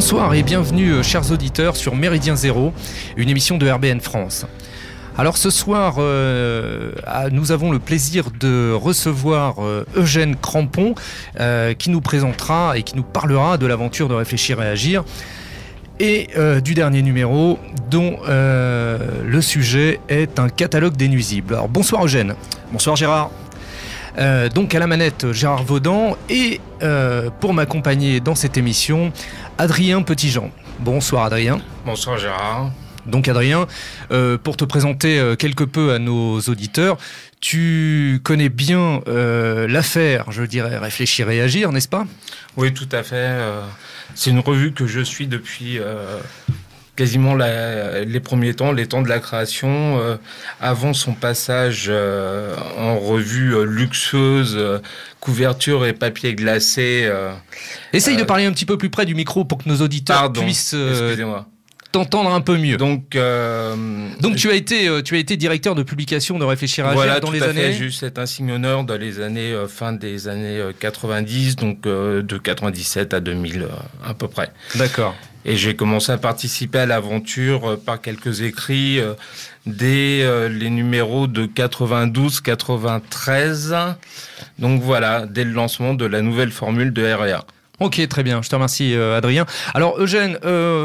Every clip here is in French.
Bonsoir et bienvenue, chers auditeurs, sur Méridien Zéro, une émission de RBN France. Alors ce soir, nous avons le plaisir de recevoir Eugène Crampon, qui nous présentera et qui nous parlera de l'aventure de Réfléchir et Agir, et du dernier numéro, dont le sujet est un catalogue des nuisibles. Alors bonsoir Eugène. Bonsoir Gérard. Donc à la manette, Gérard Vaudan, et pour m'accompagner dans cette émission, Adrien Petitjean. Bonsoir Adrien. Bonsoir Gérard. Donc Adrien, pour te présenter quelque peu à nos auditeurs, tu connais bien l'affaire, je dirais, Réfléchir et Agir, n'est-ce pas ? Oui, tout à fait. C'est une revue que je suis depuis quasiment les premiers temps, les temps de la création, avant son passage en revue luxueuse, couverture et papier glacé. Essaye de parler un petit peu plus près du micro pour que nos auditeurs puissent t'entendre un peu mieux. Donc tu as été directeur de publication de Réfléchir et Agir dans les années. Voilà, j'ai eu cet insigne honneur dans les années fin des années 90, donc de 97 à 2000 à peu près. D'accord. Et j'ai commencé à participer à l'aventure par quelques écrits dès les numéros de 92-93. Donc voilà, dès le lancement de la nouvelle formule de REA. Ok, très bien, je te remercie Adrien. Alors Eugène,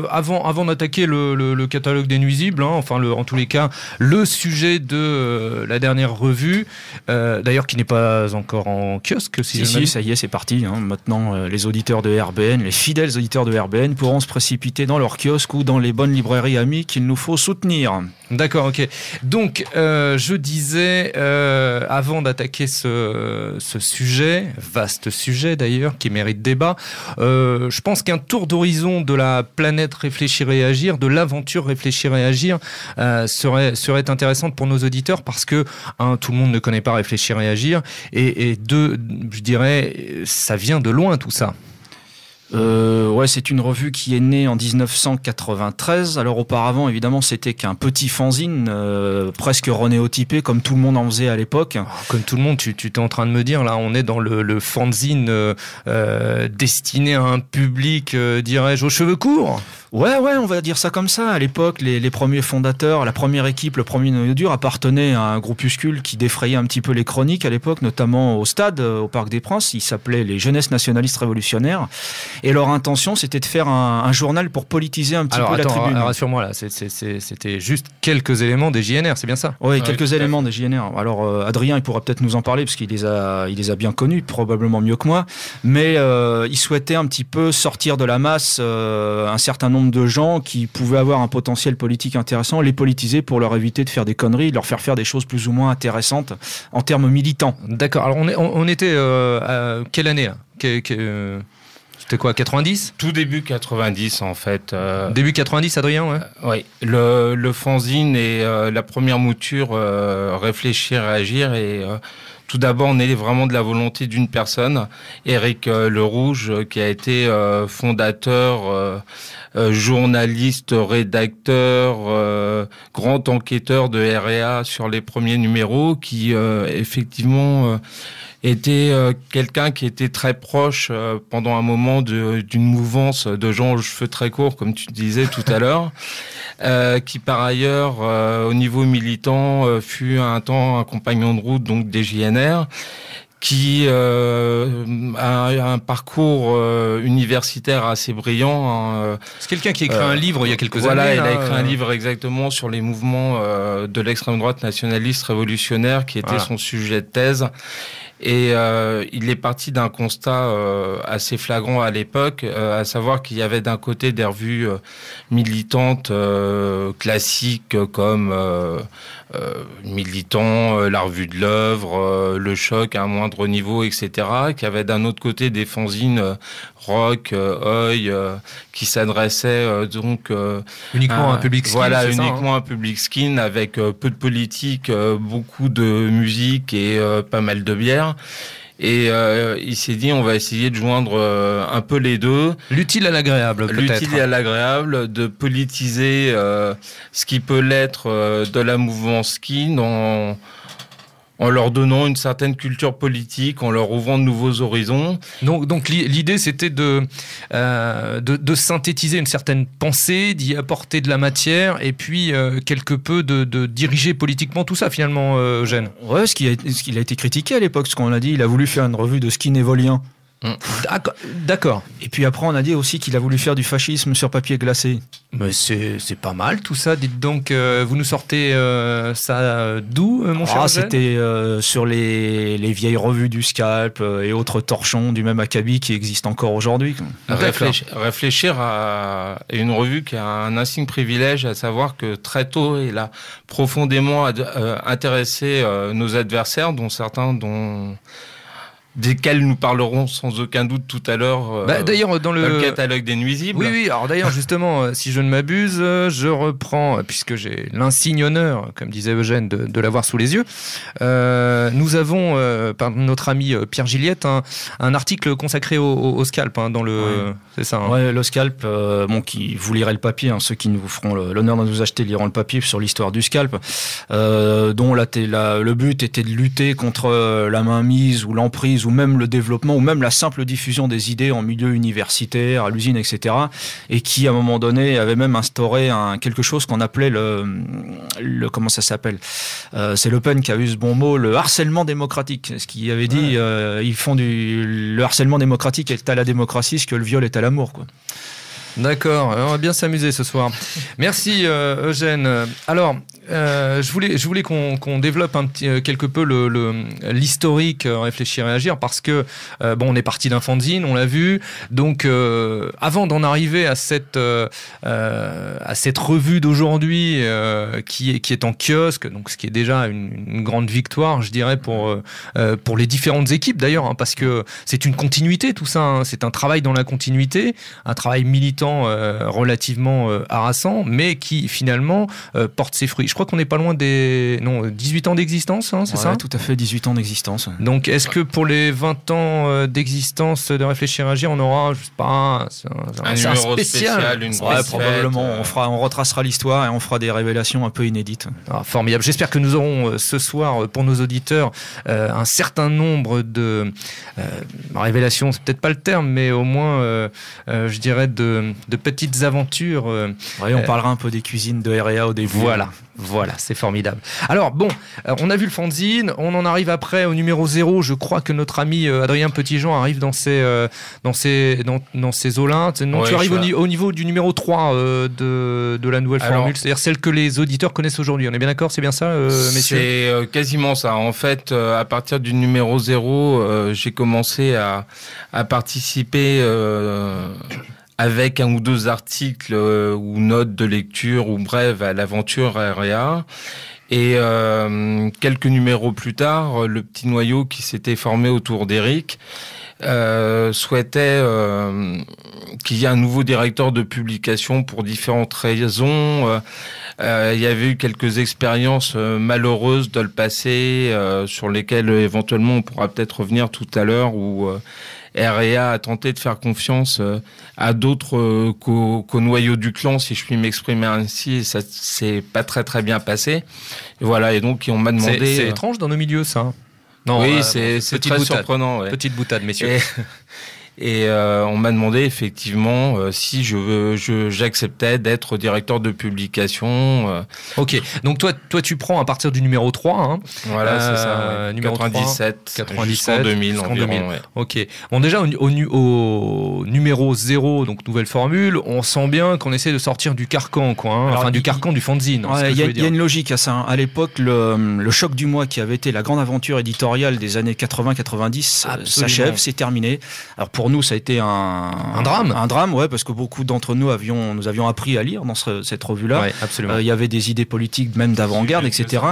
avant d'attaquer le catalogue des nuisibles, en tous les cas, le sujet de la dernière revue, d'ailleurs qui n'est pas encore en kiosque. Si, ça y est, c'est parti. Maintenant, les auditeurs de RBN, les fidèles auditeurs de RBN pourront se précipiter dans leur kiosque ou dans les bonnes librairies amies qu'il nous faut soutenir. D'accord, ok. Donc, je disais, avant d'attaquer ce sujet, vaste sujet d'ailleurs, qui mérite débat, je pense qu'un tour d'horizon de la planète Réfléchir et Agir, de l'aventure Réfléchir et Agir, serait intéressante pour nos auditeurs parce que, tout le monde ne connaît pas Réfléchir et Agir, et deux, je dirais, ça vient de loin tout ça. Ouais, c'est une revue qui est née en 1993. Alors auparavant, évidemment, c'était qu'un petit fanzine, presque renéotypé, comme tout le monde en faisait à l'époque. Comme tout le monde, tu t'es en train de me dire, là, on est dans le fanzine destiné à un public, dirais-je, aux cheveux courts. Ouais, on va dire ça comme ça. À l'époque, les premiers fondateurs, la première équipe, le premier noyau dur appartenait à un groupuscule qui défrayait un petit peu les chroniques à l'époque, notamment au Stade, au Parc des Princes. Il s'appelait les Jeunesses Nationalistes Révolutionnaires. Et leur intention, c'était de faire un journal pour politiser un petit peu la tribune. Alors, rassure-moi, là, c'était juste quelques éléments des JNR, c'est bien ça ? Oui, quelques éléments des JNR. Alors, Adrien, il pourra peut-être nous en parler, parce qu'il les a bien connus, probablement mieux que moi. Mais il souhaitait un petit peu sortir de la masse un certain nombre de gens qui pouvaient avoir un potentiel politique intéressant, les politiser pour leur éviter de faire des conneries, leur faire faire des choses plus ou moins intéressantes en termes militants. D'accord. Alors, on était à quelle année là C'était quoi, 90 ? Tout début 90 en fait. Début 90, Adrien, ouais. Oui, le fanzine et la première mouture Réfléchir et Agir, et tout d'abord on est vraiment de la volonté d'une personne, Éric Le Rouge, qui a été fondateur, journaliste, rédacteur, grand enquêteur de REA sur les premiers numéros, qui effectivement était quelqu'un qui était très proche pendant un moment d'une mouvance de gens aux cheveux très courts, comme tu disais tout à l'heure, qui par ailleurs, au niveau militant, fut un temps un compagnon de route donc des JNR, qui a un parcours universitaire assez brillant. C'est quelqu'un qui a écrit un livre il y a quelques années. Voilà, il a écrit un livre exactement sur les mouvements de l'extrême droite nationaliste révolutionnaire, qui était son sujet de thèse. Et il est parti d'un constat assez flagrant à l'époque, à savoir qu'il y avait d'un côté des revues militantes classiques comme Militant, la Revue de l'Œuvre, Le Choc à un moindre niveau, etc. Qu'il y avait d'un autre côté des fanzines rock, oi, qui s'adressaient donc uniquement à un public skin. Voilà, uniquement un public skin avec peu de politique, beaucoup de musique et pas mal de bière. Et il s'est dit, on va essayer de joindre un peu les deux. L'utile à l'agréable, peut-être. L'utile à l'agréable, de politiser ce qui peut l'être de la mouvance skin en leur donnant une certaine culture politique, en leur ouvrant de nouveaux horizons. Donc l'idée, c'était de synthétiser une certaine pensée, d'y apporter de la matière, et puis quelque peu de diriger politiquement tout ça, finalement, Eugène. Ouais, ce qui a été critiqué à l'époque, ce qu'on a dit, il a voulu faire une revue de ski névolien. D'accord. Et puis après, on a dit aussi qu'il a voulu faire du fascisme sur papier glacé. Mais c'est pas mal tout ça. Dites donc, vous nous sortez ça d'où, mon cher Eugène ? C'était sur les vieilles revues du Scalp et autres torchons du même acabit qui existent encore aujourd'hui. Réfléchir à une revue qui a un insigne privilège, à savoir que très tôt, il a profondément intéressé nos adversaires, dont certains desquels nous parlerons sans aucun doute tout à l'heure d'ailleurs, dans le catalogue des nuisibles. Oui. Alors d'ailleurs, justement, si je ne m'abuse, je reprends, puisque j'ai l'insigne honneur, comme disait Eugène, de l'avoir sous les yeux. Nous avons, par notre ami Pierre Gilliette, un article consacré au Scalp, dans le... Ouais. C'est ça. Ouais, le Scalp, vous lirez le papier, ceux qui nous feront l'honneur de nous acheter liront le papier sur l'histoire du Scalp, dont le but était de lutter contre la mainmise ou l'emprise, ou même le développement, ou même la simple diffusion des idées en milieu universitaire, à l'usine, etc. Et qui, à un moment donné, avait même instauré quelque chose qu'on appelait comment ça s'appelle ? C'est Le Pen qui a eu ce bon mot, le harcèlement démocratique. Ce qu'il avait dit, ils font le harcèlement démocratique est à la démocratie, ce que le viol est à l'amour, quoi. D'accord, on va bien s'amuser ce soir. Merci Eugène. Alors, je voulais qu'on développe quelque peu l'historique Réfléchir et Agir, parce que on est parti d'un fanzine, on l'a vu. Donc avant d'en arriver à cette revue d'aujourd'hui qui est en kiosque, donc ce qui est déjà une grande victoire, je dirais, pour les différentes équipes d'ailleurs, parce que c'est une continuité tout ça, c'est un travail dans la continuité, un travail militant relativement harassant, mais qui finalement porte ses fruits. Je crois qu'on n'est pas loin 18 ans d'existence, c'est ça ? Tout à fait, 18 ans d'existence. Donc est-ce que pour les 20 ans d'existence de Réfléchir et Agir, on aura, je sais pas, un numéro spécial, une probablement, on retracera l'histoire et on fera des révélations un peu inédites. Formidable. J'espère que nous aurons ce soir, pour nos auditeurs, un certain nombre de révélations, c'est peut-être pas le terme, mais au moins, je dirais, de petites aventures. On parlera un peu des cuisines de R&A au début. Voilà, c'est formidable. Alors on a vu le fanzine, on en arrive après au numéro 0. Je crois que notre ami Adrien Petitjean arrive dans ces eaux-là. Non, oui, tu arrives au niveau du numéro 3 de la nouvelle formule, c'est-à-dire celle que les auditeurs connaissent aujourd'hui. On est bien d'accord, c'est bien ça, messieurs ? C'est quasiment ça. En fait, à partir du numéro 0, j'ai commencé à participer avec un ou deux articles ou notes de lecture ou bref à l'aventure R&A. Et quelques numéros plus tard, le petit noyau qui s'était formé autour d'Éric souhaitait qu'il y ait un nouveau directeur de publication pour différentes raisons. Il y avait eu quelques expériences malheureuses dans le passé sur lesquelles éventuellement on pourra peut-être revenir tout à l'heure, où R&A a tenté de faire confiance à d'autres qu'au noyau du clan, si je puis m'exprimer ainsi, et ça s'est pas très très bien passé. Et voilà, et donc on m'a demandé... C'est étrange dans nos milieux, ça. Non, oui, c'est très surprenant. Ouais. Petite boutade, messieurs. Et on m'a demandé effectivement si j'acceptais d'être directeur de publication. Ok, donc toi tu prends à partir du numéro 3. Voilà, c'est ça. Ouais. Numéro 97 jusqu'en 2000 environ. Ouais. Ok. Bon, déjà au numéro 0, donc nouvelle formule, on sent bien qu'on essaie de sortir du carcan, quoi. Alors, du carcan du fanzine. Il y a une logique à ça. À l'époque, le choc du mois qui avait été la grande aventure éditoriale des années 80-90 s'achève, c'est terminé. Alors pour nous, ça a été un drame. Un drame, ouais, parce que beaucoup d'entre nous avions appris à lire dans cette revue-là. Ouais, absolument. Il y avait des idées politiques, même d'avant-garde, etc.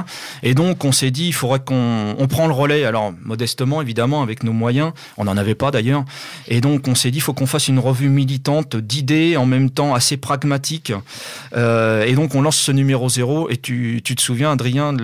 Et donc, on s'est dit, il faudrait qu'on prend le relais. Alors, modestement, évidemment, avec nos moyens. On n'en avait pas, d'ailleurs. Et donc, on s'est dit, il faut qu'on fasse une revue militante d'idées, en même temps assez pragmatique. Et donc, on lance ce numéro 0. Et tu te souviens, Adrien,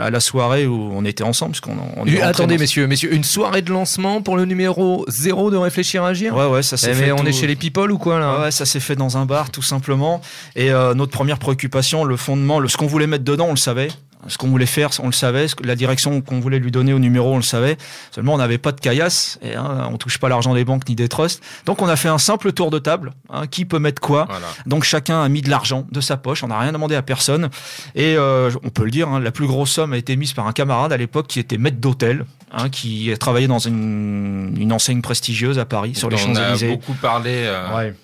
à la soirée où on était ensemble, parce qu'on attendez, messieurs, une soirée de lancement pour le numéro 0 de Réfléchir à Agir. Ouais, ça s'est fait. Mais on est chez les people ou quoi là ? Ouais, ça s'est fait dans un bar, tout simplement. Et notre première préoccupation, le fondement, ce qu'on voulait mettre dedans, on le savait. Ce qu'on voulait faire, on le savait. La direction qu'on voulait lui donner au numéro, on le savait. Seulement, on n'avait pas de caillasse. Et on touche pas l'argent des banques ni des trusts. Donc, on a fait un simple tour de table. Qui peut mettre quoi? Voilà. Donc, chacun a mis de l'argent de sa poche. On n'a rien demandé à personne. Et on peut le dire, la plus grosse somme a été mise par un camarade à l'époque qui était maître d'hôtel, qui travaillait dans une enseigne prestigieuse à Paris, sur les Champs-Élysées. On a beaucoup parlé. Ouais.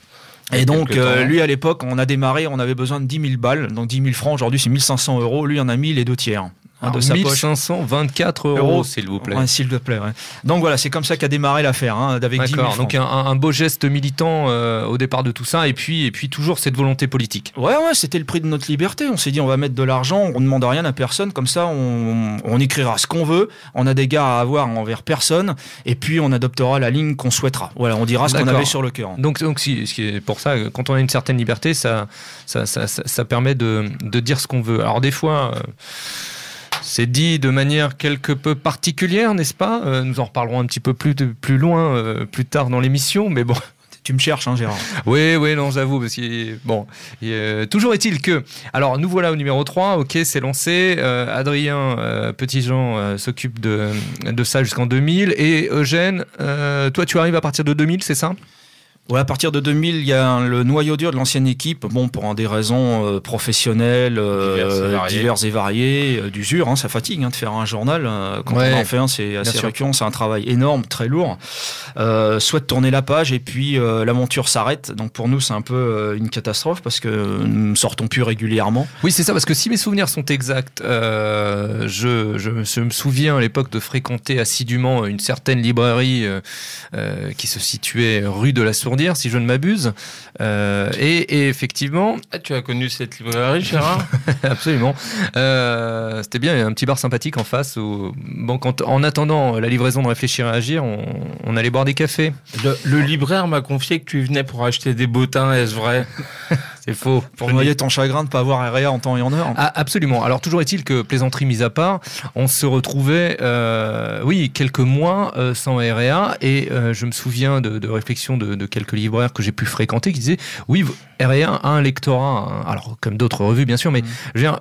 Et donc, lui, à l'époque, on a démarré, on avait besoin de 10 000 balles. Donc, 10 000 francs, aujourd'hui, c'est 1 500 €. Lui, en a mis les 2/3. De sa 1524 €, s'il vous plaît. Ouais, s'il te plaît, ouais. Donc voilà, c'est comme ça qu'a démarré l'affaire, avec 10 000 francs. Donc un beau geste militant au départ de tout ça, et puis toujours cette volonté politique. Ouais, c'était le prix de notre liberté. On s'est dit, on va mettre de l'argent, on ne demande rien à personne, comme ça, on écrira ce qu'on veut, on a des gares à avoir envers personne, et puis on adoptera la ligne qu'on souhaitera. Voilà, on dira ce qu'on avait sur le cœur. Donc pour ça, quand on a une certaine liberté, ça permet de dire ce qu'on veut. Alors des fois... c'est dit de manière quelque peu particulière, n'est-ce pas? Nous en reparlerons un petit peu plus loin, plus tard dans l'émission, mais bon... Tu me cherches, Gérard. Oui, non, j'avoue, parce que bon, toujours est-il que, alors nous voilà au numéro 3, ok, c'est lancé, Adrien Petitjean s'occupe de ça jusqu'en 2000, et Eugène, toi tu arrives à partir de 2000, c'est ça? Ouais, à partir de 2000, il y a le noyau dur de l'ancienne équipe, pour des raisons professionnelles, diverses et variées, d'usure, ça fatigue de faire un journal. Quand on en fait un, c'est assez récurrent, c'est un travail énorme, très lourd. Soit de tourner la page, et puis l'aventure s'arrête. Donc pour nous, c'est un peu une catastrophe, parce que nous ne sortons plus régulièrement. Oui, c'est ça, parce que si mes souvenirs sont exacts, je me souviens à l'époque de fréquenter assidûment une certaine librairie qui se situait rue de la Sourdière, si je ne m'abuse, et effectivement... tu as connu cette librairie, Gérard? Absolument. C'était bien, il y a un petit bar sympathique en face où, en attendant la livraison de Réfléchir et Agir, on allait boire des cafés. Le libraire m'a confié que tu venais pour acheter des bottins, est-ce vrai? C'est faux. Pour noyer ton chagrin de ne pas avoir REA en temps et en heure. Ah, absolument. Alors, toujours est-il que, plaisanterie mise à part, on se retrouvait, quelques mois sans REA, et je me souviens de réflexions de quelques libraires que j'ai pu fréquenter qui disaient, oui, REA a un lectorat, alors comme d'autres revues, bien sûr, mais je veux dire,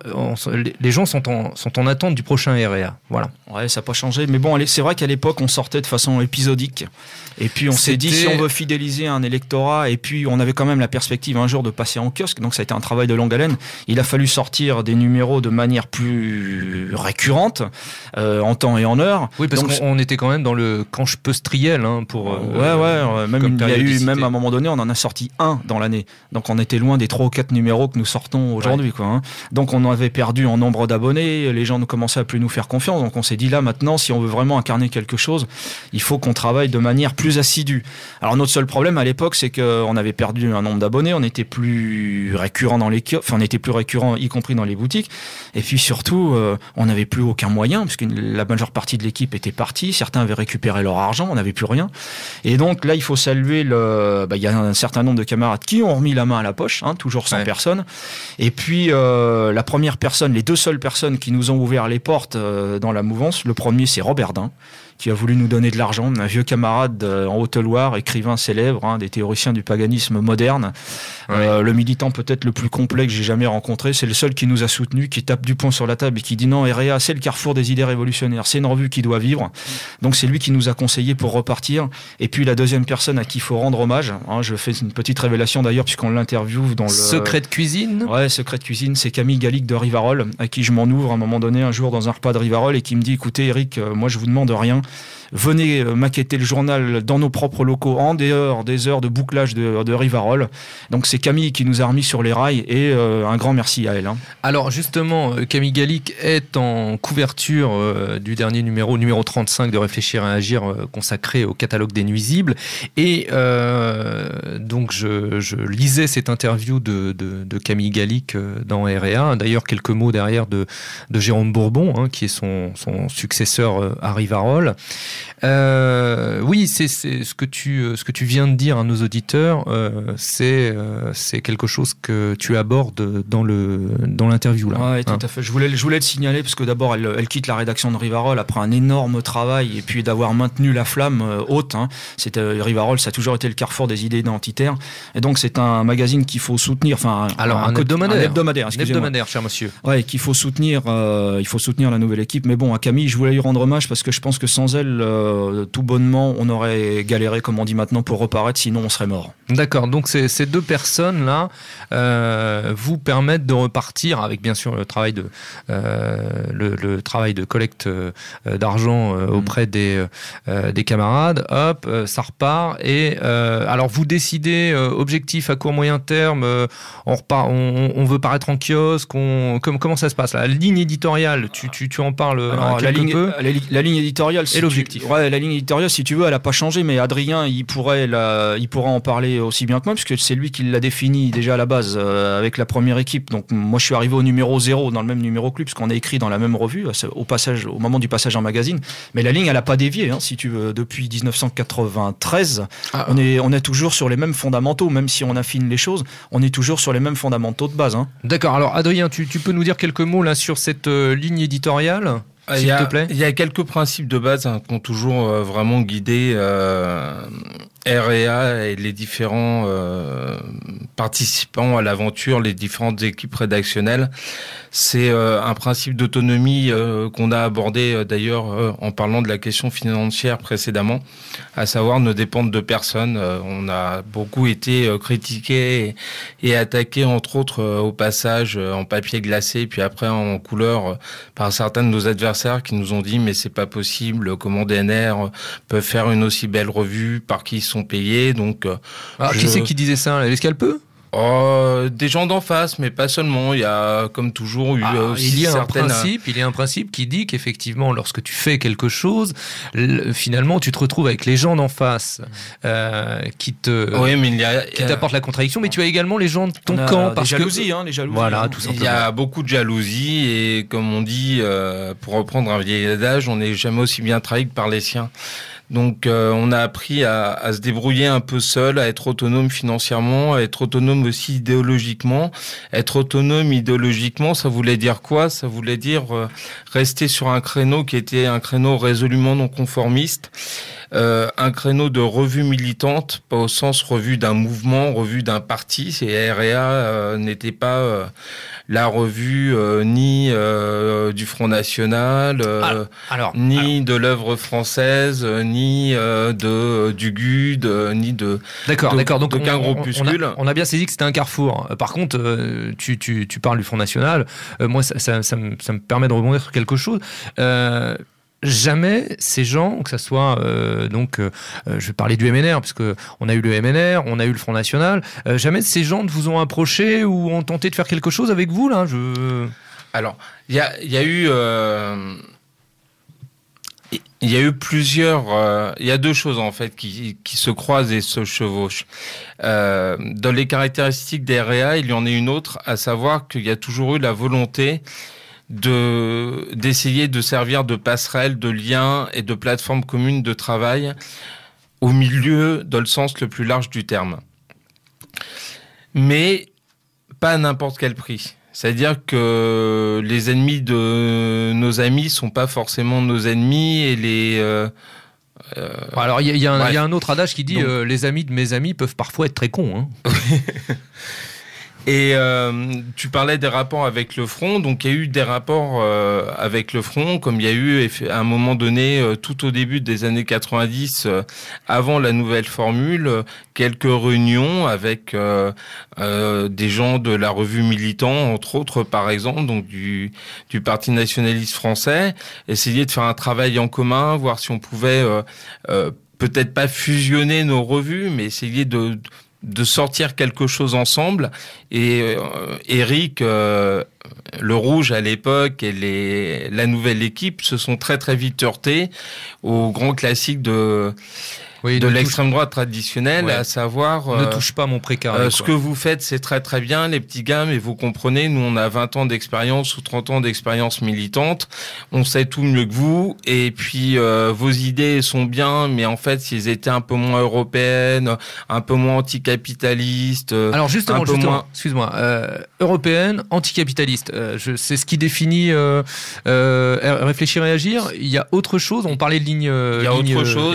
les gens sont en attente du prochain REA. Voilà. Ouais, ça n'a pas changé. Mais bon, c'est vrai qu'à l'époque, on sortait de façon épisodique. Et puis, on s'est dit, si on veut fidéliser un électorat, et puis on avait quand même la perspective un jour de passer en kiosque, donc ça a été un travail de longue haleine. Il a fallu sortir des numéros de manière plus récurrente, en temps et en heure. Oui, parce qu'on était quand même dans le canche-peustriel, pour... même il y a eu, même à un moment donné, on en a sorti un dans l'année. Donc on était loin des 3 ou 4 numéros que nous sortons aujourd'hui, Donc on avait perdu en nombre d'abonnés, les gens ne commençaient à plus nous faire confiance. Donc on s'est dit là, maintenant, si on veut vraiment incarner quelque chose, il faut qu'on travaille de manière plus assidue. Alors notre seul problème à l'époque, c'est qu'on avait perdu un nombre d'abonnés, on était plus récurrent dans les kiosques, on était plus récurrent y compris dans les boutiques, et puis surtout on n'avait plus aucun moyen, puisque la majeure partie de l'équipe était partie, certains avaient récupéré leur argent, on n'avait plus rien, et donc là il faut saluer il y a un certain nombre de camarades qui ont remis la main à la poche, toujours 100 personnes, et puis la première personne, les 2 seules personnes qui nous ont ouvert les portes dans la mouvance, le premier c'est Robert Dain, qui a voulu nous donner de l'argent, un vieux camarade en Haute-Loire, écrivain célèbre, des théoriciens du paganisme moderne, le militant peut-être le plus complet que j'ai jamais rencontré, c'est le seul qui nous a soutenus, qui tape du poing sur la table et qui dit non, REA c'est le carrefour des idées révolutionnaires, c'est une revue qui doit vivre, donc c'est lui qui nous a conseillé pour repartir. Et puis la deuxième personne à qui il faut rendre hommage, je fais une petite révélation d'ailleurs puisqu'on l'interviewe dans le... Secret de cuisine. Ouais, Secret de cuisine, c'est Camille Gallic de Rivarol, à qui je m'en ouvre à un moment donné un jour dans un repas de Rivarol, et qui me dit, écoutez Eric, moi je vous demande rien, venez maqueter le journal dans nos propres locaux en dehors des heures de bouclage de Rivarol. Donc c'est Camille qui nous a remis sur les rails, et un grand merci à elle. Alors justement, Camille Gallic est en couverture du dernier numéro 35 de Réfléchir et Agir, consacré au catalogue des nuisibles, et donc je lisais cette interview de Camille Gallic dans REA. D'ailleurs, quelques mots derrière de Jérôme Bourbon, qui est son successeur à Rivarol. Oui, c'est ce que tu viens de dire à nos auditeurs. C'est quelque chose que tu abordes dans l'interview là. Oui, tout à fait. Je voulais le signaler parce que d'abord elle quitte la rédaction de Rivarol après un énorme travail et puis d'avoir maintenu la flamme haute. Rivarol, ça a toujours été le carrefour des idées identitaires et donc c'est un magazine qu'il faut soutenir. Enfin, un hebdomadaire, cher monsieur. Ouais, qu'il faut soutenir. Il faut soutenir la nouvelle équipe. Mais bon, à Camille, je voulais lui rendre hommage parce que je pense que sans elle, tout bonnement, on aurait galéré, comme on dit maintenant, pour reparaître. Sinon, on serait mort. D'accord. Donc ces deux personnes là vous permettent de repartir avec bien sûr le travail de collecte d'argent auprès des camarades. Hop, ça repart. Et alors vous décidez objectif à court moyen terme. On veut paraître en kiosque. Comment ça se passe là? La ligne éditoriale, tu en parles. Alors, la ligne éditoriale, et l'objectif. La ligne éditoriale, si tu veux, elle n'a pas changé, mais Adrien, il pourra en parler aussi bien que moi, puisque c'est lui qui l'a défini déjà à la base avec la première équipe. Donc moi, je suis arrivé au numéro 0 dans le même numéro que lui, puisqu'on a écrit dans la même revue au moment du passage en magazine. Mais la ligne, elle n'a pas dévié, si tu veux. Depuis 1993, on est toujours sur les mêmes fondamentaux, même si on affine les choses, on est toujours sur les mêmes fondamentaux de base. D'accord. Alors Adrien, tu peux nous dire quelques mots là sur cette ligne éditoriale, s'il te plaît? Il y a quelques principes de base qui ont toujours vraiment guidé REA et les différents participants à l'aventure, les différentes équipes rédactionnelles. C'est un principe d'autonomie qu'on a abordé d'ailleurs en parlant de la question financière précédemment, à savoir ne dépendre de personne. On a beaucoup été critiqué et attaqué entre autres au passage en papier glacé puis après en couleur par certains de nos adversaires qui nous ont dit mais c'est pas possible, comment DNR peuvent faire une aussi belle revue, par qui ils sont payés. Donc qui c'est qui disait ça? L'escalpeux? Des gens d'en face, mais pas seulement. Il y a, comme toujours, eu il y a un principe qui dit qu'effectivement, lorsque tu fais quelque chose, finalement, tu te retrouves avec les gens d'en face qui t'apportent la contradiction, mais tu as également les gens de ton camp. Les jalousies. Voilà, tout simplement. Il y a beaucoup de jalousie et, comme on dit, pour reprendre un vieil adage, on n'est jamais aussi bien trahi que par les siens. Donc on a appris à se débrouiller un peu seul, à être autonome financièrement, à être autonome aussi idéologiquement. Être autonome idéologiquement, ça voulait dire quoi? Ça voulait dire rester sur un créneau qui était un créneau résolument non conformiste, un créneau de revue militante, pas au sens revue d'un mouvement, revue d'un parti. Et REA n'était pas la revue ni du Front National, de l'œuvre française, ni du GUD, ni d'aucun groupuscule. On a bien saisi que c'était un carrefour. Par contre, tu parles du Front National. Moi, ça me permet de rebondir sur quelque chose. Jamais ces gens, que ça soit je vais parler du MNR puisque on a eu le MNR, on a eu le Front National, jamais ces gens ne vous ont approché ou ont tenté de faire quelque chose avec vous là. Alors, il y a eu plusieurs. Il y a deux choses en fait qui se croisent et se chevauchent. Dans les caractéristiques des REA, il y en a une autre, à savoir qu'il y a toujours eu la volonté d'essayer de servir de passerelle, de lien et de plateforme commune de travail au milieu, dans le sens le plus large du terme. Mais pas à n'importe quel prix. C'est-à-dire que les ennemis de nos amis sont pas forcément nos ennemis et les... Alors il y a un autre adage qui dit les amis de mes amis peuvent parfois être très cons. Et tu parlais des rapports avec le Front, donc il y a eu des rapports avec le Front, comme il y a eu à un moment donné, tout au début des années 90, avant la nouvelle formule, quelques réunions avec des gens de la revue Militant, entre autres par exemple, donc du Parti nationaliste français, essayer de faire un travail en commun, voir si on pouvait peut-être pas fusionner nos revues, mais essayer de sortir quelque chose ensemble. Et Eric, le Rouge à l'époque et la nouvelle équipe se sont très très vite heurtés au grand classique de de l'extrême droite traditionnelle, à savoir... ne touche pas mon précaré. Ce que vous faites, c'est très très bien, les petits gars, mais vous comprenez, nous on a 20 ans d'expérience ou 30 ans d'expérience militante, on sait tout mieux que vous, et puis vos idées sont bien, mais en fait, si elles étaient un peu moins européennes, un peu moins anticapitalistes... Alors justement, excuse-moi, européenne, anticapitaliste, c'est ce qui définit réfléchir et agir. Il y a autre chose, on parlait de ligne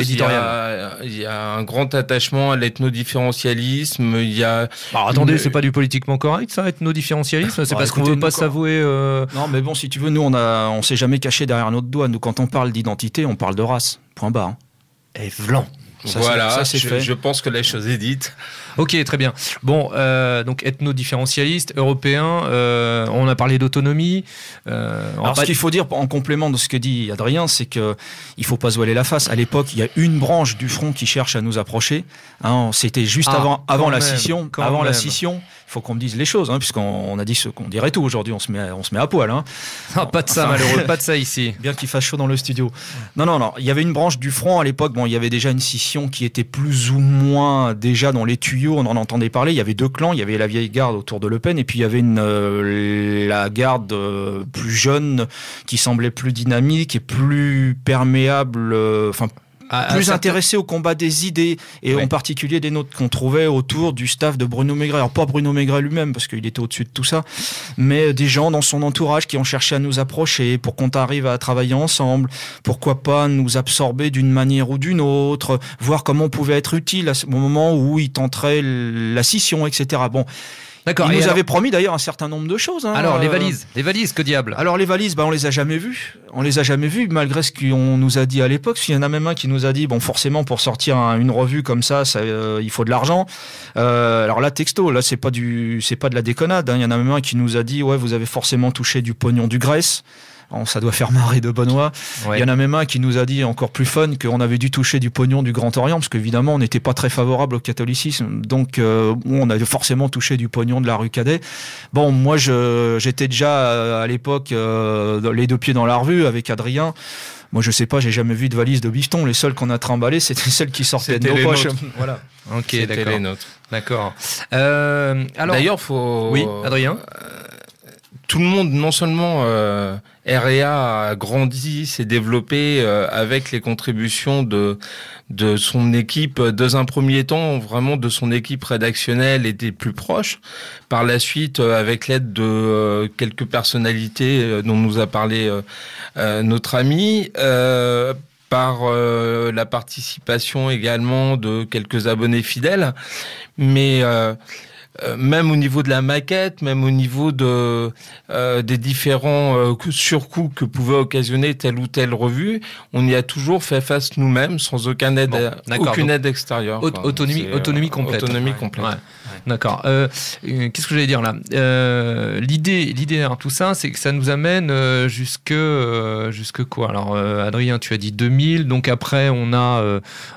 éditoriale. Il y a un grand attachement à l'ethnodifferentialisme. Il y a. Alors, attendez, c'est pas du politiquement correct, ça, ethnodifferentialisme. C'est parce qu'on veut pas s'avouer. Non, mais bon, si tu veux, nous, on s'est jamais caché derrière notre doigt. Nous, quand on parle d'identité, on parle de race. Point barre. Et vlan. Je pense que la chose est dite. Ok, très bien. Bon, donc ethno-différentialiste, européen, on a parlé d'autonomie. Alors, ce qu'il faut dire en complément de ce que dit Adrien, c'est que il faut pas se voiler la face. À l'époque, il y a une branche du front qui cherche à nous approcher. Hein, c'était juste avant la scission. Avant la scission, il faut qu'on me dise les choses, hein, puisqu'on a dit ce qu'on dirait tout aujourd'hui. On se met à poil. Hein. Non, pas de ça, malheureux, pas de ça ici. Bien qu'il fasse chaud dans le studio. Non. Il y avait une branche du front à l'époque. Bon, il y avait déjà une scission qui était plus ou moins déjà dans les tuyaux. On en entendait parler. Il y avait deux clans. Il y avait la vieille garde autour de Le Pen, et puis il y avait la garde plus jeune qui semblait plus dynamique et plus perméable. Plus intéressé au combat des idées, et en particulier des nôtres qu'on trouvait autour du staff de Bruno Maigret. Alors pas Bruno Maigret lui-même, parce qu'il était au-dessus de tout ça, mais des gens dans son entourage qui ont cherché à nous approcher pour qu'on arrive à travailler ensemble, pourquoi pas nous absorber d'une manière ou d'une autre, voir comment on pouvait être utile au moment où il tenterait la scission, etc. Bon. D'accord. Il nous avait promis d'ailleurs un certain nombre de choses. Hein. Alors les valises, que diable? Alors les valises, on les a jamais vues. On les a jamais vues, malgré ce qu'on nous a dit à l'époque. Il y en a même un qui nous a dit, bon, forcément pour sortir une revue comme ça, il faut de l'argent. Alors là, texto, là c'est pas de la déconnade. Hein. Il y en a même un qui nous a dit, ouais, vous avez forcément touché du pognon du Grèce. Ça doit faire marrer de Benoît. Ouais. Il y en a même un qui nous a dit, encore plus fun, qu'on avait dû toucher du pognon du Grand Orient, parce qu'évidemment, on n'était pas très favorable au catholicisme. Donc, on avait forcément touché du pognon de la rue Cadet. Bon, moi, j'étais déjà, à l'époque, les deux pieds dans la revue avec Adrien. Moi, je sais pas, j'ai jamais vu de valise de bifton. Les seules qu'on a trimballées, c'était celles qui sortaient de nos poches. Voilà. Ok, c'était d'accord. Les nôtres. D'accord. Alors, d'ailleurs, faut. Oui, Adrien. Tout le monde, non seulement REA a grandi, s'est développé avec les contributions de son équipe, dans un premier temps, vraiment de son équipe rédactionnelle et des plus proches. Par la suite, avec l'aide de quelques personnalités dont nous a parlé notre ami, par la participation également de quelques abonnés fidèles, mais même au niveau de la maquette, même au niveau des différents surcoûts que pouvait occasionner telle ou telle revue, on y a toujours fait face nous-mêmes, sans aucune aide extérieure. Autonomie complète. Autonomie complète. Ouais. D'accord. Qu'est-ce que j'allais dire là? L'idée derrière tout ça, c'est que ça nous amène jusque quoi? Alors, Adrien, tu as dit 2000, donc après on a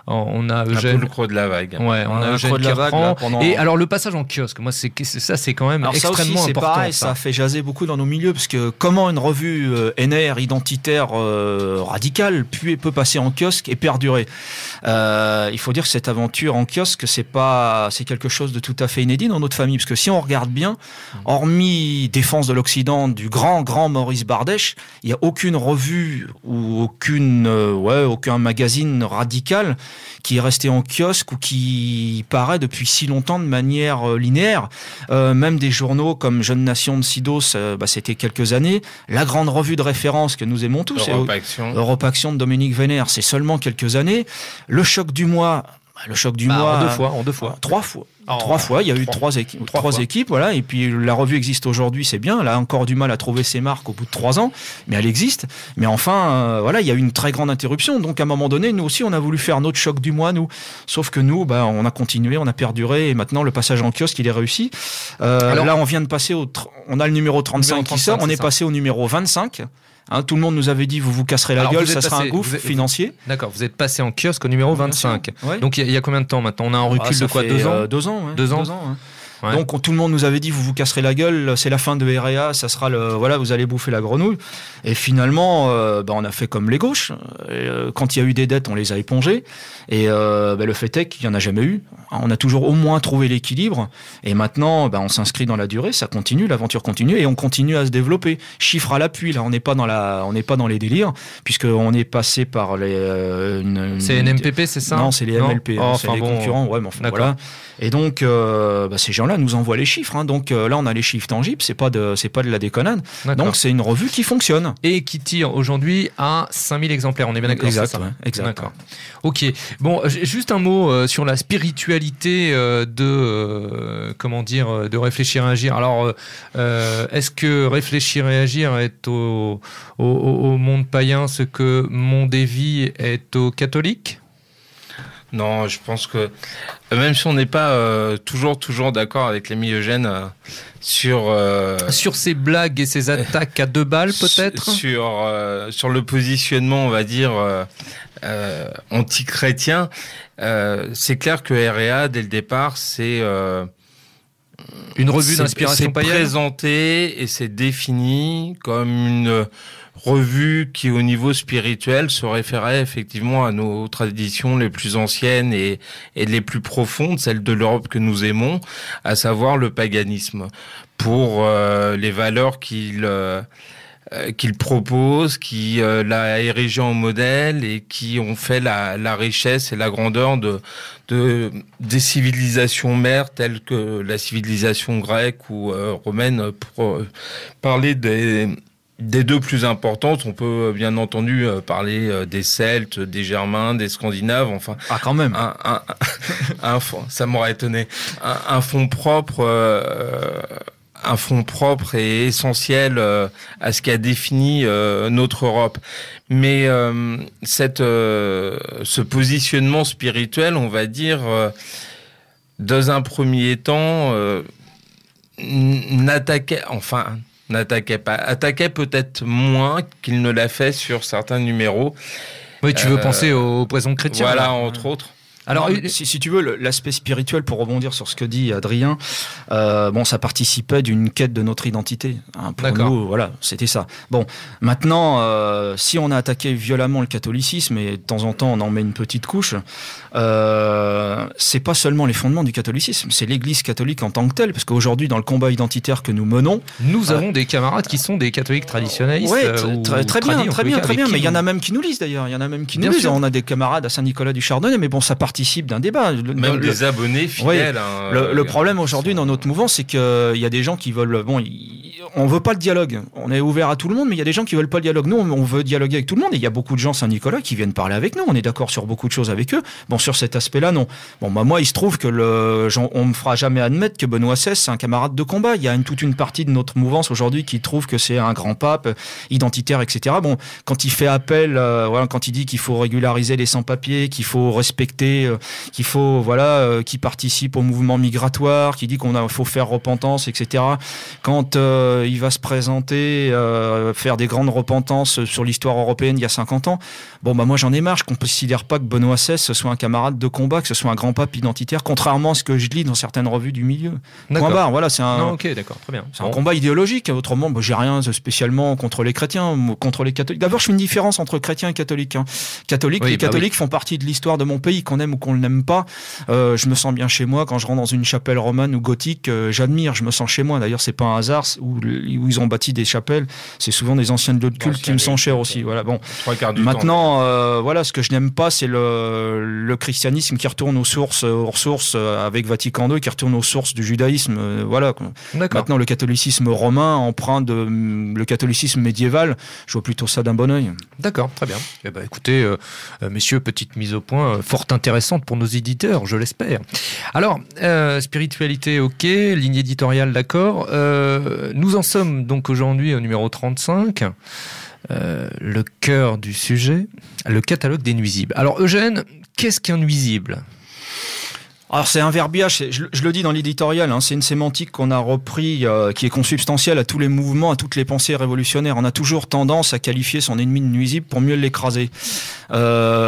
Eugène. Un peu le creux de la vague. Ouais, on a Eugène qui reprend. Et alors le passage en kiosque, moi c'est quand même extrêmement important. C'est pareil, ça fait jaser beaucoup dans nos milieux, parce que comment une revue NR identitaire radicale peut passer en kiosque et perdurer. Il faut dire que cette aventure en kiosque, c'est quelque chose de tout à fait inédit dans notre famille, parce que si on regarde bien, hormis Défense de l'Occident du grand Maurice Bardèche, il n'y a aucune revue ou aucun magazine radical qui est resté en kiosque ou qui paraît depuis si longtemps de manière linéaire. Même des journaux comme Jeune Nation de Sidos, c'était quelques années. La grande revue de référence que nous aimons tous, Europe Action de Dominique Vénère, c'est seulement quelques années. Le choc du mois, en deux fois. Trois fois, il y a eu trois équipes, voilà. Et puis la revue existe aujourd'hui, c'est bien. Elle a encore du mal à trouver ses marques au bout de 3 ans, mais elle existe. Mais enfin, voilà, il y a eu une très grande interruption. Donc à un moment donné, nous aussi, on a voulu faire notre choc du mois, nous. Sauf que nous, on a continué, on a perduré, et maintenant le passage en kiosque, il est réussi. Alors, là, on vient de passer on a le numéro 35 qui sort. On est passé au numéro 25. Hein, tout le monde nous avait dit, vous casserez la gueule, ça sera un gouffre financier. D'accord, vous êtes passé en kiosque au numéro 25. Ouais. Donc il y a combien de temps maintenant? On a un recul de quoi, 2 ans? 2 ans, ouais. 2 ans. Ouais. Donc tout le monde nous avait dit, vous vous casserez la gueule, c'est la fin de REA, ça sera voilà, vous allez bouffer la grenouille. Et finalement, on a fait comme les gauches. Quand il y a eu des dettes, on les a épongées. Et le fait est qu'il n'y en a jamais eu. On a toujours au moins trouvé l'équilibre. Et maintenant, on s'inscrit dans la durée, ça continue, l'aventure continue, et on continue à se développer. Chiffres à l'appui, là, on n'est pas dans les délires, puisqu'on est passé par les... c'est NMPP, c'est ça? Non, c'est les MLP, c'est les concurrents. Ouais, mais enfin, voilà. Et donc, ces gens-là nous envoient les chiffres. Hein. Donc là, on a les chiffres tangibles, c'est pas de la déconnade. Donc c'est une revue qui fonctionne. Et qui tire aujourd'hui à 5000 exemplaires, on est bien d'accord? Exact, c'est ça, ouais, exact. D'accord. Ok. Bon, juste un mot sur la spiritualité de réfléchir et agir. Alors, est-ce que réfléchir et agir est au monde païen ce que Monde et Vie est aux catholiques? Non, je pense que même si on n'est pas toujours d'accord avec les Myogènes sur ces blagues et ces attaques à 2 balles peut-être, sur le positionnement, on va dire anti-chrétien, c'est clair que REA dès le départ c'est une revue d'inspiration païenne. C'est présenté et c'est défini comme une revue qui, au niveau spirituel, se référait effectivement à nos traditions les plus anciennes et les plus profondes, celles de l'Europe que nous aimons, à savoir le paganisme, pour les valeurs qu'il propose, qui l'a érigé en modèle et qui ont fait la richesse et la grandeur des civilisations mères telles que la civilisation grecque ou romaine. Pour parler des 2 plus importantes, on peut bien entendu parler des Celtes, des Germains, des Scandinaves, enfin... Ah, quand même. Ça m'aurait étonné. Un fonds propre et essentiel à ce qui a défini notre Europe. Mais ce positionnement spirituel, on va dire, dans un premier temps, attaquait peut-être moins qu'il ne l'a fait sur certains numéros. Oui, tu veux penser aux poisons chrétiens. Voilà, entre autres. Alors, si tu veux, l'aspect spirituel, pour rebondir sur ce que dit Adrien, ça participait d'une quête de notre identité. Hein, pour nous, voilà, c'était ça. Bon, maintenant, si on a attaqué violemment le catholicisme, et de temps en temps on en met une petite couche, c'est pas seulement les fondements du catholicisme, c'est l'Église catholique en tant que telle, parce qu'aujourd'hui, dans le combat identitaire que nous menons, nous avons des camarades qui sont des catholiques traditionnalistes. Oui, très bien, mais il y en a même qui nous lisent d'ailleurs. Il y en a même qui nous lisent. On a des camarades à Saint-Nicolas du Chardonnay, mais bon, ça participe d'un débat. Même des abonnés fidèles. Oui, le problème aujourd'hui dans notre mouvement, c'est qu'il y a des gens qui veulent... on veut pas le dialogue. On est ouvert à tout le monde, mais il y a des gens qui veulent pas le dialogue. Nous, on veut dialoguer avec tout le monde. Et il y a beaucoup de gens Saint-Nicolas qui viennent parler avec nous. On est d'accord sur beaucoup de choses avec eux. Bon, sur cet aspect-là, non. Bon, moi, il se trouve que on me fera jamais admettre que Benoît XVI, c'est un camarade de combat. Il y a toute une partie de notre mouvance aujourd'hui qui trouve que c'est un grand pape, identitaire, etc. Bon, quand il fait appel, quand il dit qu'il faut régulariser les sans-papiers, qu'il faut respecter, qu'il faut, qui participe au mouvement migratoire, qui dit faut faire repentance, etc. Quand il va se présenter, faire des grandes repentances sur l'histoire européenne il y a 50 ans, moi j'en ai marre. Je ne considère pas que Benoît XVI ce soit un camarade de combat, que ce soit un grand pape identitaire, contrairement à ce que je lis dans certaines revues du milieu. Point barre, voilà, c'est un... Non, ok, d'accord, très bien. C'est un combat idéologique. Autrement, j'ai rien spécialement contre les chrétiens, contre les catholiques. D'abord, je fais une différence entre chrétiens et catholiques. Hein. Les catholiques font partie de l'histoire de mon pays, qu'on aime ou qu'on ne l'aime pas. Je me sens bien chez moi quand je rentre dans une chapelle romane ou gothique. J'admire, je me sens chez moi. D'ailleurs, c'est pas un hasard où ils ont bâti des chapelles. C'est souvent des anciens lieux de culte qui me sont chers aussi. Voilà. Bon. Maintenant, ce que je n'aime pas, c'est le christianisme qui retourne aux sources avec Vatican II, qui retourne aux sources du judaïsme. Voilà. Maintenant, le catholicisme romain empreint le catholicisme médiéval. Je vois plutôt ça d'un bon œil. D'accord, très bien. Écoutez, messieurs, petite mise au point fort intéressante pour nos éditeurs, je l'espère. Alors, spiritualité, ok, ligne éditoriale, d'accord. Nous en sommes donc aujourd'hui au numéro 35. Le cœur du sujet, le catalogue des nuisibles. Alors Eugène, qu'est-ce qu'un nuisible ? Alors c'est un verbiage, je le dis dans l'éditorial, c'est une sémantique qu'on a repris, qui est consubstantielle à tous les mouvements, à toutes les pensées révolutionnaires. On a toujours tendance à qualifier son ennemi de nuisible pour mieux l'écraser.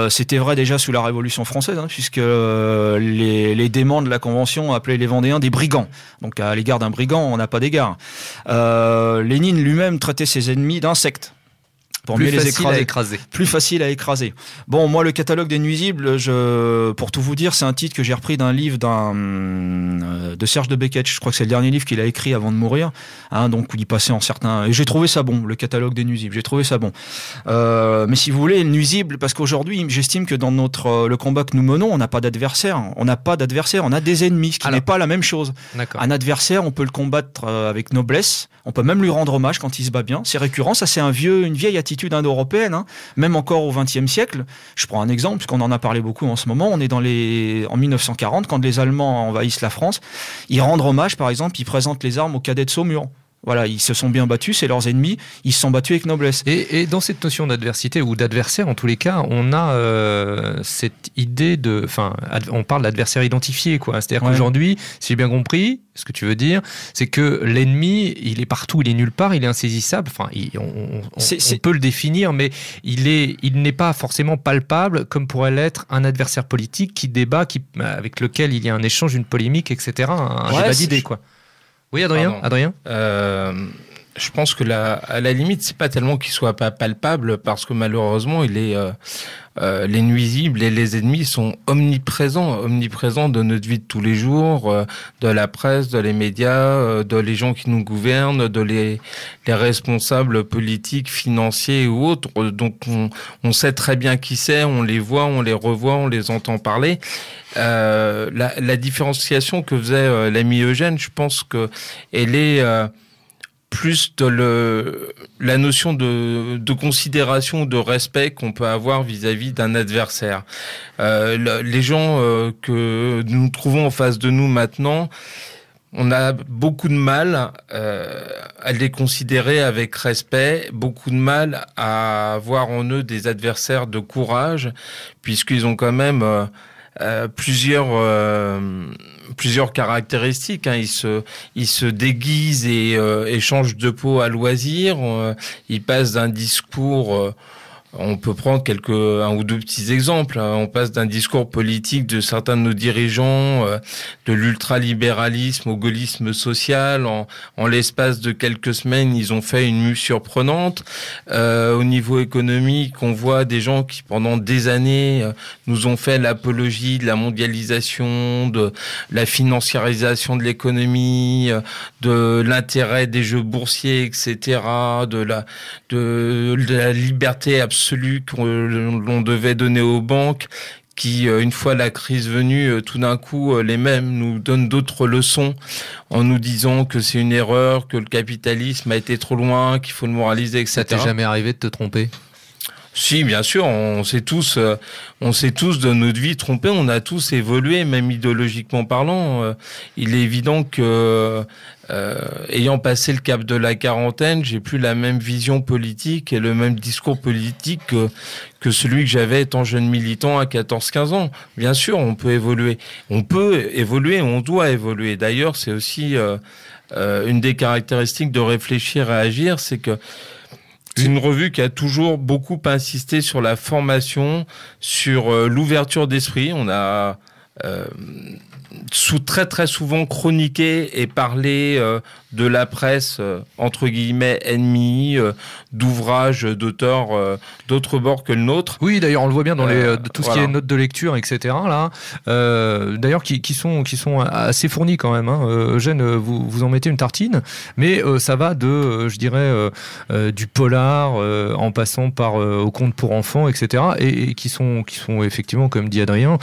C'était vrai déjà sous la Révolution française, puisque les déments de la Convention appelaient les Vendéens des brigands. Donc à l'égard d'un brigand, on n'a pas d'égard. Lénine lui-même traitait ses ennemis d'insectes. Pour plus mieux les écraser. Plus facile à écraser. Bon, moi, le catalogue des nuisibles, pour tout vous dire, c'est un titre que j'ai repris d'un livre de Serge de Beckett. Je crois que c'est le dernier livre qu'il a écrit avant de mourir. Donc, où il passait en certains... Et j'ai trouvé ça bon, le catalogue des nuisibles. J'ai trouvé ça bon. Mais si vous voulez, nuisible, parce qu'aujourd'hui, j'estime que dans le combat que nous menons, on n'a pas d'adversaire. On n'a pas d'adversaire, on a des ennemis, ce qui n'est pas la même chose. D'accord. Un adversaire, on peut le combattre avec noblesse. On peut même lui rendre hommage quand il se bat bien. C'est récurrent. Ça, c'est une vieille attitude indo-européenne, même encore au XXe siècle. Je prends un exemple, puisqu'on en a parlé beaucoup en ce moment. On est en 1940, quand les Allemands envahissent la France. Ils rendent hommage, par exemple, ils présentent les armes aux cadets de Saumur. Voilà, ils se sont bien battus, c'est leurs ennemis, ils se sont battus avec noblesse. Et dans cette notion d'adversité ou d'adversaire, en tous les cas, on a cette idée on parle d'adversaire identifié, quoi. C'est-à-dire qu'aujourd'hui, si j'ai bien compris, ce que tu veux dire, c'est que l'ennemi, il est partout, il est nulle part, il est insaisissable. Enfin, on peut le définir, mais il n'est pas forcément palpable, comme pourrait l'être un adversaire politique qui débat, avec lequel il y a un échange, une polémique, etc. Un débat d'idées, quoi. Oui, Adrien. Je pense que à la limite, c'est pas tellement qu'il soit pas palpable, parce que malheureusement, les nuisibles et les ennemis sont omniprésents de notre vie de tous les jours, de la presse, de les médias, de les gens qui nous gouvernent, de les responsables politiques, financiers ou autres. Donc on sait très bien qui c'est, on les voit, on les revoit, on les entend parler. La différenciation que faisait l'ami Eugène, je pense que elle est plus de la notion de considération, de respect qu'on peut avoir vis-à-vis d'un adversaire. Les gens que nous trouvons en face de nous maintenant, on a beaucoup de mal à les considérer avec respect, beaucoup de mal à voir en eux des adversaires de courage, puisqu'ils ont quand même plusieurs caractéristiques. Ils se déguisent et changent de peau à loisir. Ils passent d'un discours... On peut prendre un ou deux petits exemples. On passe d'un discours politique de certains de nos dirigeants, de l'ultralibéralisme au gaullisme social. En l'espace de quelques semaines, ils ont fait une mue surprenante. Au niveau économique, on voit des gens qui, pendant des années, nous ont fait l'apologie de la mondialisation, de la financiarisation de l'économie, de l'intérêt des jeux boursiers, etc., de la liberté absolue que l'on devait donner aux banques, qui, une fois la crise venue, tout d'un coup, les mêmes nous donnent d'autres leçons en nous disant que c'est une erreur, que le capitalisme a été trop loin, qu'il faut le moraliser, etc. Ça t'est jamais arrivé de te tromper ? Si, bien sûr, on s'est tous de notre vie trompés, on a tous évolué, même idéologiquement parlant. Il est évident que, ayant passé le cap de la quarantaine, j'ai plus la même vision politique et le même discours politique que celui que j'avais étant jeune militant à 14-15 ans. Bien sûr, on peut évoluer. On doit évoluer. D'ailleurs, c'est aussi une des caractéristiques de Réfléchir et Agir, c'est que c'est une revue qui a toujours beaucoup insisté sur la formation, sur l'ouverture d'esprit. On a très très souvent chroniqué et parlé de la presse entre guillemets ennemie, d'ouvrages d'auteurs d'autres bords que le nôtre. Oui, d'ailleurs on le voit bien dans tout ce qui est notes de lecture, etc. Là, d'ailleurs qui sont assez fournis quand même. Eugène, vous en mettez une tartine, mais ça va de, je dirais, du polar en passant par au conte pour enfants, etc. Et qui sont effectivement, comme dit Adrien,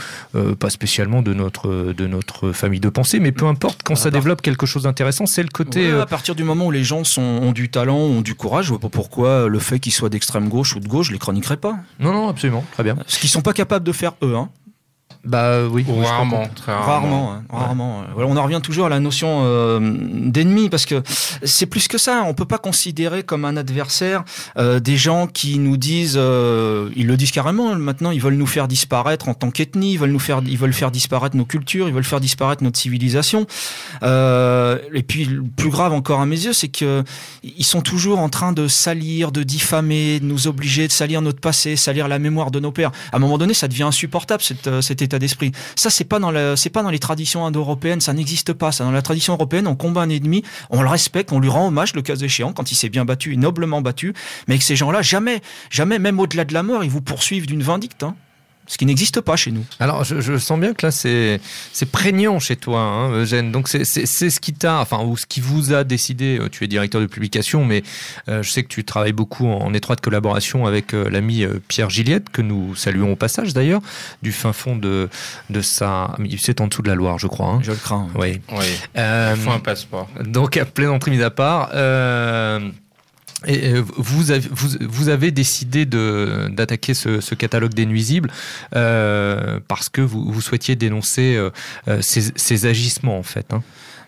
pas spécialement de notre famille de pensée, mais peu importe, quand ça développe quelque chose d'intéressant, c'est le côté... à partir du moment où les gens ont du talent, ont du courage, je vois pas pourquoi le fait qu'ils soient d'extrême gauche ou de gauche, je les chroniquerai pas. Non, absolument, très bien. Ce qu'ils sont pas capables de faire eux, Bah oui. Ou rarement, très rarement. Rarement. Voilà, on en revient toujours à la notion d'ennemi, parce que c'est plus que ça. On peut pas considérer comme un adversaire des gens qui nous disent, ils le disent carrément maintenant, ils veulent nous faire disparaître en tant qu'ethnie, ils veulent faire disparaître nos cultures, ils veulent faire disparaître notre civilisation. Et puis le plus grave encore à mes yeux, c'est que ils sont toujours en train de salir, de diffamer, de nous obliger de salir notre passé, salir la mémoire de nos pères. À un moment donné, ça devient insupportable cet état d'esprit. Ça, c'est pas dans les traditions indo-européennes, ça n'existe pas. Ça, dans la tradition européenne, on combat un ennemi, on le respecte, on lui rend hommage le cas échéant quand il s'est bien battu et noblement battu. Mais avec ces gens-là, jamais, même au-delà de la mort, ils vous poursuivent d'une vindicte. Ce qui n'existe pas chez nous. Alors, je sens bien que là, c'est prégnant chez toi, hein, Eugène. Donc, c'est ce qui t'a, enfin, ou ce qui vous a décidé. Tu es directeur de publication, mais je sais que tu travailles beaucoup en étroite collaboration avec l'ami Pierre Gilliette, que nous saluons au passage d'ailleurs, du fin fond de sa. C'est en dessous de la Loire, je crois. Hein. Je le crains. Oui. Il faut un passeport. Donc, à plaisanterie mise à part. Et vous avez décidé d'attaquer ce catalogue des nuisibles parce que vous souhaitiez dénoncer ces agissements en fait. Hein.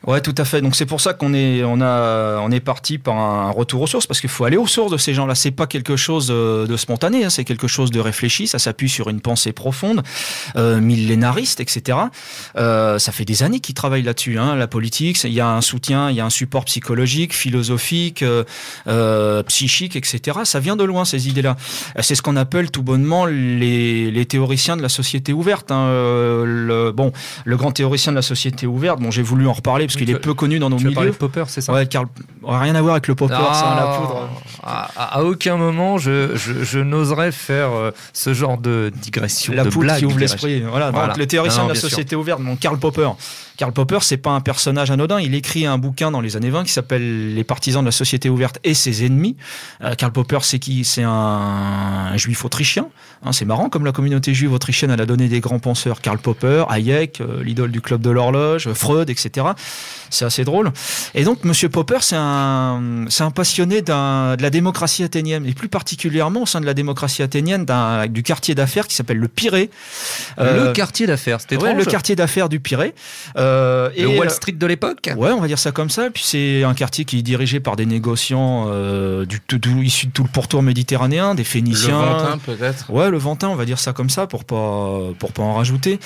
Ouais, tout à fait. Donc c'est pour ça qu'on est parti par un retour aux sources, parce qu'il faut aller aux sources de ces gens-là. C'est pas quelque chose de spontané, hein, c'est quelque chose de réfléchi. Ça s'appuie sur une pensée profonde, millénariste, etc. Ça fait des années qu'ils travaillent là-dessus. Hein, la politique, il y a un soutien, il y a un support psychologique, philosophique, psychique, etc. Ça vient de loin, ces idées-là. C'est ce qu'on appelle tout bonnement les théoriciens de la société ouverte. Hein. Le grand théoricien de la société ouverte. Bon, j'ai voulu en reparler parce qu'il est peu connu dans nos milieux. Tu parler de Popper, c'est ça? Ouais, rien à voir avec le Popper, ça, la poudre. À aucun moment, je n'oserais faire ce genre de digression, la de poudre blague. Qui ouvre l'esprit. Voilà. Donc, le théoricien de la société ouverte, donc Karl Popper. Karl Popper, c'est pas un personnage anodin. Il écrit un bouquin dans les années 20 qui s'appelle Les partisans de la société ouverte et ses ennemis. Karl Popper, c'est qui? C'est un juif autrichien. Hein, c'est marrant, comme la communauté juive autrichienne, elle a donné des grands penseurs. Karl Popper, Hayek, l'idole du club de l'horloge, Freud, etc. C'est assez drôle. Et donc, Monsieur Popper, c'est un passionné de la démocratie athénienne, et plus particulièrement au sein de la démocratie athénienne, du quartier d'affaires qui s'appelle le Pirée. Le quartier d'affaires, c'était étrange. Le quartier d'affaires du Pirée. Le Wall Street de l'époque. Ouais, on va dire ça comme ça. Puis c'est un quartier qui est dirigé par des négociants issus de tout le pourtour méditerranéen, des Phéniciens. Le Ventin, peut-être. Ouais, le Ventin, on va dire ça comme ça pour pas en rajouter.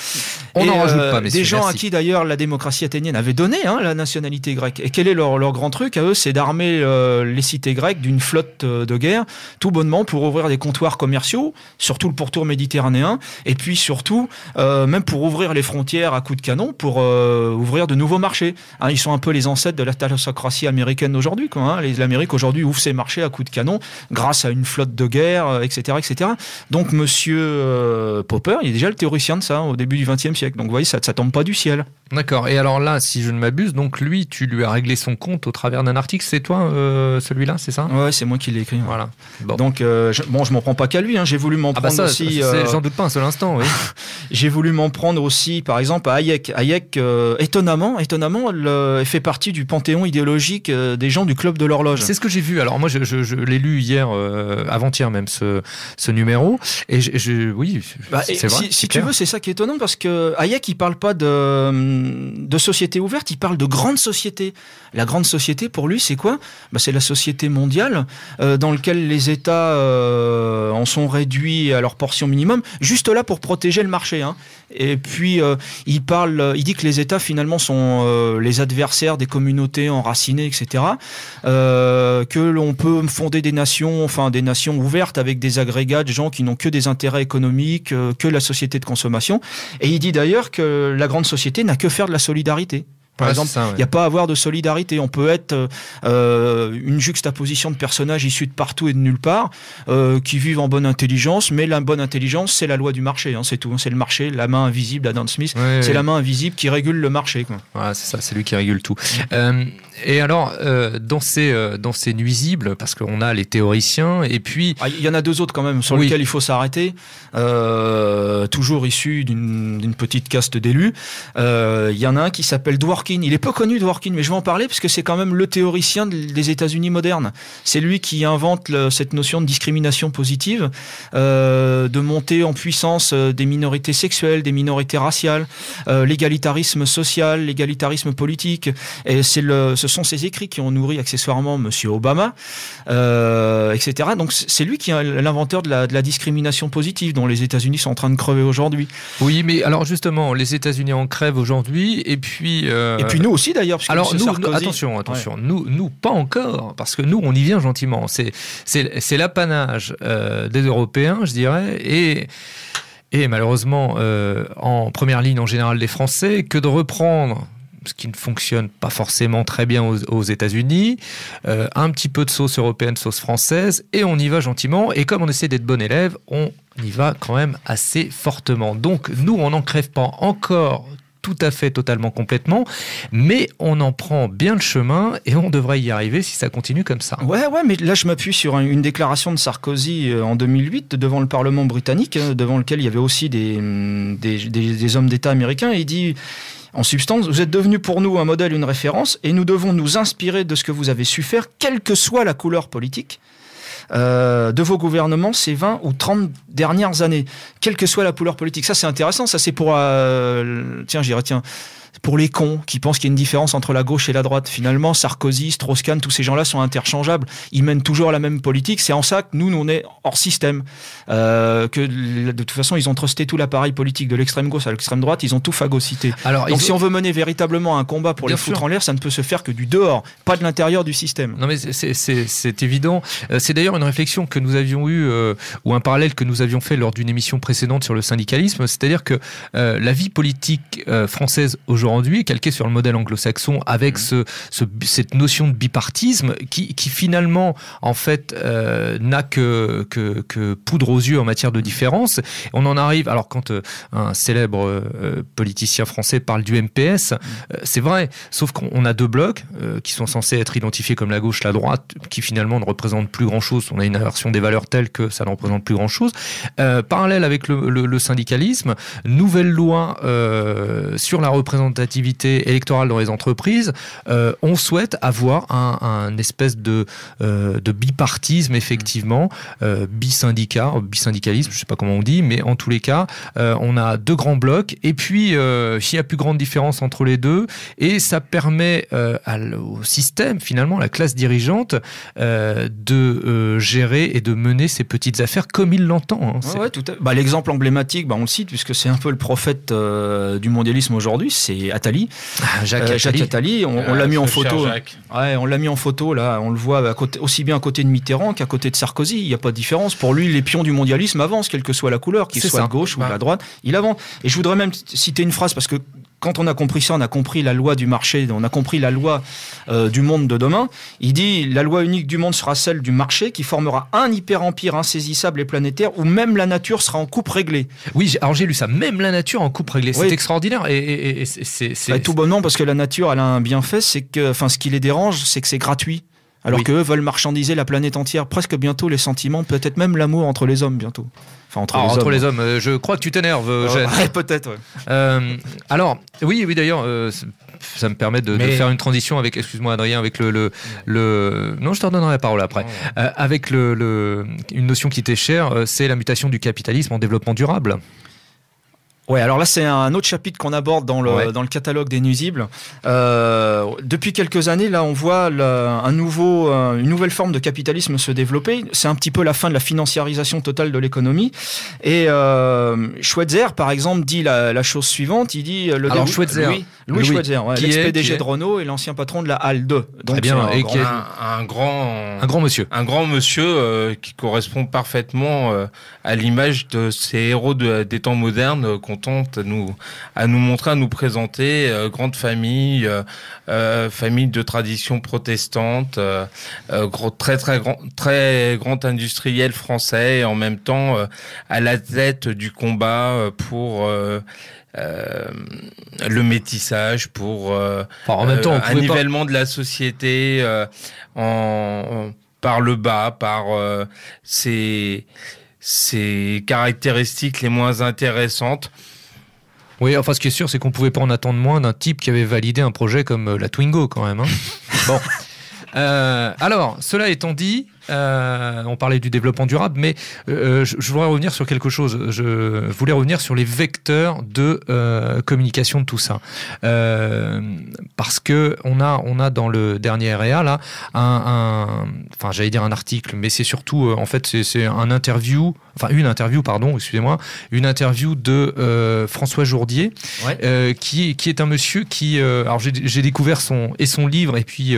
On n'en rajoute pas, messieurs. Des gens merci. à qui d'ailleurs la démocratie athénienne avait donné la nationalité grecque. Et quel est leur grand truc à eux? C'est d'armer les cités grecques d'une flotte de guerre, tout bonnement pour ouvrir des comptoirs commerciaux, surtout le pourtour méditerranéen, et puis surtout même pour ouvrir les frontières à coups de canon, pour ouvrir de nouveaux marchés. Hein, ils sont un peu les ancêtres de la thalassocratie américaine d'aujourd'hui. Hein. L'Amérique aujourd'hui ouvre ses marchés à coups de canon grâce à une flotte de guerre, etc., etc. Donc Monsieur Popper, il est déjà le théoricien de ça au début du XXe siècle. Donc vous voyez, ça tombe pas du ciel. D'accord. Et alors là, si je ne m'abuse, donc lui, tu lui as réglé son compte au travers d'un article. C'est toi, celui-là, c'est ça? Ouais, c'est moi qui l'ai écrit. Ouais. Voilà. Bon. Donc je m'en prends pas qu'à lui. Hein. J'ai voulu m'en prendre aussi. J'en doute pas un seul instant. Oui. J'ai voulu m'en prendre aussi, par exemple, à Hayek. Hayek, étonnamment, fait partie du panthéon idéologique des gens du club de l'horloge. C'est ce que j'ai vu. Alors moi, je l'ai lu hier, avant-hier même, ce numéro. Et oui, c'est vrai. Si tu veux, c'est ça qui est étonnant, parce que Hayek, il parle pas de société ouverte, il parle de grande société. La grande société, pour lui, c'est quoi? C'est la société mondiale dans laquelle les États en sont réduits à leur portion minimum, juste là pour protéger le marché. Hein. Et puis, il dit que les États, finalement, sont les adversaires des communautés enracinées, etc. Que l'on peut fonder des nations ouvertes avec des agrégats de gens qui n'ont que des intérêts économiques, que la société de consommation. Et il dit d'ailleurs que la grande société n'a que faire de la solidarité. Par exemple, il n'y a pas à avoir de solidarité. On peut être une juxtaposition de personnages issus de partout et de nulle part, qui vivent en bonne intelligence, mais la bonne intelligence, c'est la loi du marché, hein, c'est tout. C'est le marché, la main invisible d'Adam Smith, c'est la main invisible qui régule le marché. Quoi. Voilà, c'est ça, c'est lui qui régule tout. Et alors, dans ces nuisibles, parce qu'on a les théoriciens, et puis... Il y en a deux autres quand même, sur lesquels il faut s'arrêter, toujours issus d'une petite caste d'élus. Il y en a un qui s'appelle Dworkin Dworkin. Il est peu connu, Dworkin, mais je vais en parler parce que c'est quand même le théoricien des États-Unis modernes. C'est lui qui invente cette notion de discrimination positive, de montée en puissance des minorités sexuelles, des minorités raciales, l'égalitarisme social, l'égalitarisme politique. Et ce sont ses écrits qui ont nourri accessoirement Monsieur Obama, etc. Donc c'est lui qui est l'inventeur de la discrimination positive dont les États-Unis sont en train de crever aujourd'hui. Oui, mais alors justement, les États-Unis en crèvent aujourd'hui, et puis nous aussi d'ailleurs. Alors nous, attention, ouais. Nous pas encore, parce que nous on y vient gentiment. C'est l'apanage des Européens, je dirais, et malheureusement en première ligne en général des Français, que de reprendre ce qui ne fonctionne pas forcément très bien aux États-Unis, un petit peu de sauce européenne, sauce française, et on y va gentiment. Et comme on essaie d'être bon élève, on y va quand même assez fortement. Donc nous, on n'en crève pas encore tout à fait, totalement, complètement, mais on en prend bien le chemin et on devrait y arriver si ça continue comme ça. Ouais, mais là je m'appuie sur une déclaration de Sarkozy en 2008 devant le Parlement britannique, devant lequel il y avait aussi des hommes d'État américains, et il dit... En substance, vous êtes devenu pour nous un modèle, une référence, et nous devons nous inspirer de ce que vous avez su faire, quelle que soit la couleur politique, de vos gouvernements ces 20 ou 30 dernières années. Quelle que soit la couleur politique. Ça, c'est intéressant. Ça, c'est pour... pour les cons qui pensent qu'il y a une différence entre la gauche et la droite. Finalement, Sarkozy, Strauss-Kahn, tous ces gens-là sont interchangeables. Ils mènent toujours la même politique. C'est en ça que nous on est hors système. Que de toute façon, ils ont trusté tout l'appareil politique de l'extrême gauche à l'extrême droite. Ils ont tout phagocyté. Donc, si on veut mener véritablement un combat pour les foutre en l'air, ça ne peut se faire que du dehors, pas de l'intérieur du système. Non, mais c'est évident. C'est d'ailleurs une réflexion que nous avions eue, ou un parallèle que nous avions fait lors d'une émission précédente sur le syndicalisme. C'est-à-dire que la vie politique française aujourd'hui est calquée sur le modèle anglo-saxon, avec cette notion de bipartisme qui finalement en fait n'a que poudre aux yeux en matière de différence. On en arrive, alors quand un célèbre politicien français parle du MPS, c'est vrai, sauf qu'on a deux blocs qui sont censés être identifiés comme la gauche, la droite, qui finalement ne représentent plus grand-chose. On a une inversion des valeurs telle que ça ne représente plus grand-chose. Parallèle avec le syndicalisme, nouvelle loi sur la représentation électorale dans les entreprises, on souhaite avoir un espèce de bipartisme, effectivement, bisyndicalisme, je ne sais pas comment on dit, mais en tous les cas, on a deux grands blocs, et puis il n'y a plus grande différence entre les deux, et ça permet au système, finalement, à la classe dirigeante, de gérer et de mener ses petites affaires comme il l'entend. L'exemple emblématique, on le cite, puisque c'est un peu le prophète du mondialisme aujourd'hui, c'est Attali. Jacques Attali, on l'a mis en photo. On l'a mis en photo, là, on le voit aussi bien à côté de Mitterrand qu'à côté de Sarkozy. Il n'y a pas de différence. Pour lui, les pions du mondialisme avancent, quelle que soit la couleur, qu'il soit de gauche ou de la droite. Il avance. Et je voudrais même citer une phrase, parce que quand on a compris ça, on a compris la loi du marché, on a compris la loi du monde de demain. Il dit, la loi unique du monde sera celle du marché, qui formera un hyper-empire insaisissable et planétaire, où même la nature sera en coupe réglée. Oui, alors j'ai lu ça, même la nature en coupe réglée. C'est extraordinaire. Et c'est tout bonnement, parce que la nature, elle a un bienfait, c'est que, ce qui les dérange, c'est que c'est gratuit. Alors qu'eux veulent marchandiser la planète entière, presque bientôt les sentiments, peut-être même l'amour entre les hommes bientôt. Entre les hommes, je crois que tu t'énerves, Gênes. Peut-être, alors, oui, d'ailleurs, ça me permet de faire une transition avec, excuse-moi Adrien, avec le non, je te redonnerai la parole après. Avec une notion qui t'est chère, c'est la mutation du capitalisme en développement durable. Ouais, alors là c'est un autre chapitre qu'on aborde dans le catalogue des nuisibles. Depuis quelques années, là on voit une nouvelle forme de capitalisme se développer. C'est un petit peu la fin de la financiarisation totale de l'économie. Et Schweitzer, par exemple, dit la chose suivante. Il dit Louis Schweitzer, l'ex-PDG de Renault et l'ancien patron de la HAL 2. Donc bien, et qui est un grand monsieur qui correspond parfaitement à l'image de ces héros des temps modernes qu'on tente à nous montrer, à nous présenter, grande famille, famille de tradition protestante, très grand industriel français, et en même temps à la tête du combat pour le métissage, pour en même temps, un nivellement de la société par le bas, par ses caractéristiques les moins intéressantes. Oui, enfin, ce qui est sûr, c'est qu'on pouvait pas en attendre moins d'un type qui avait validé un projet comme la Twingo, quand même. Hein. Bon. Alors, cela étant dit, on parlait du développement durable, mais je voudrais revenir sur quelque chose. Je voulais revenir sur les vecteurs de communication de tout ça, parce que on a dans le dernier REA là enfin j'allais dire un article, mais c'est surtout en fait c'est une interview de François Jourdier, ouais. Qui est un monsieur qui alors j'ai découvert son livre et puis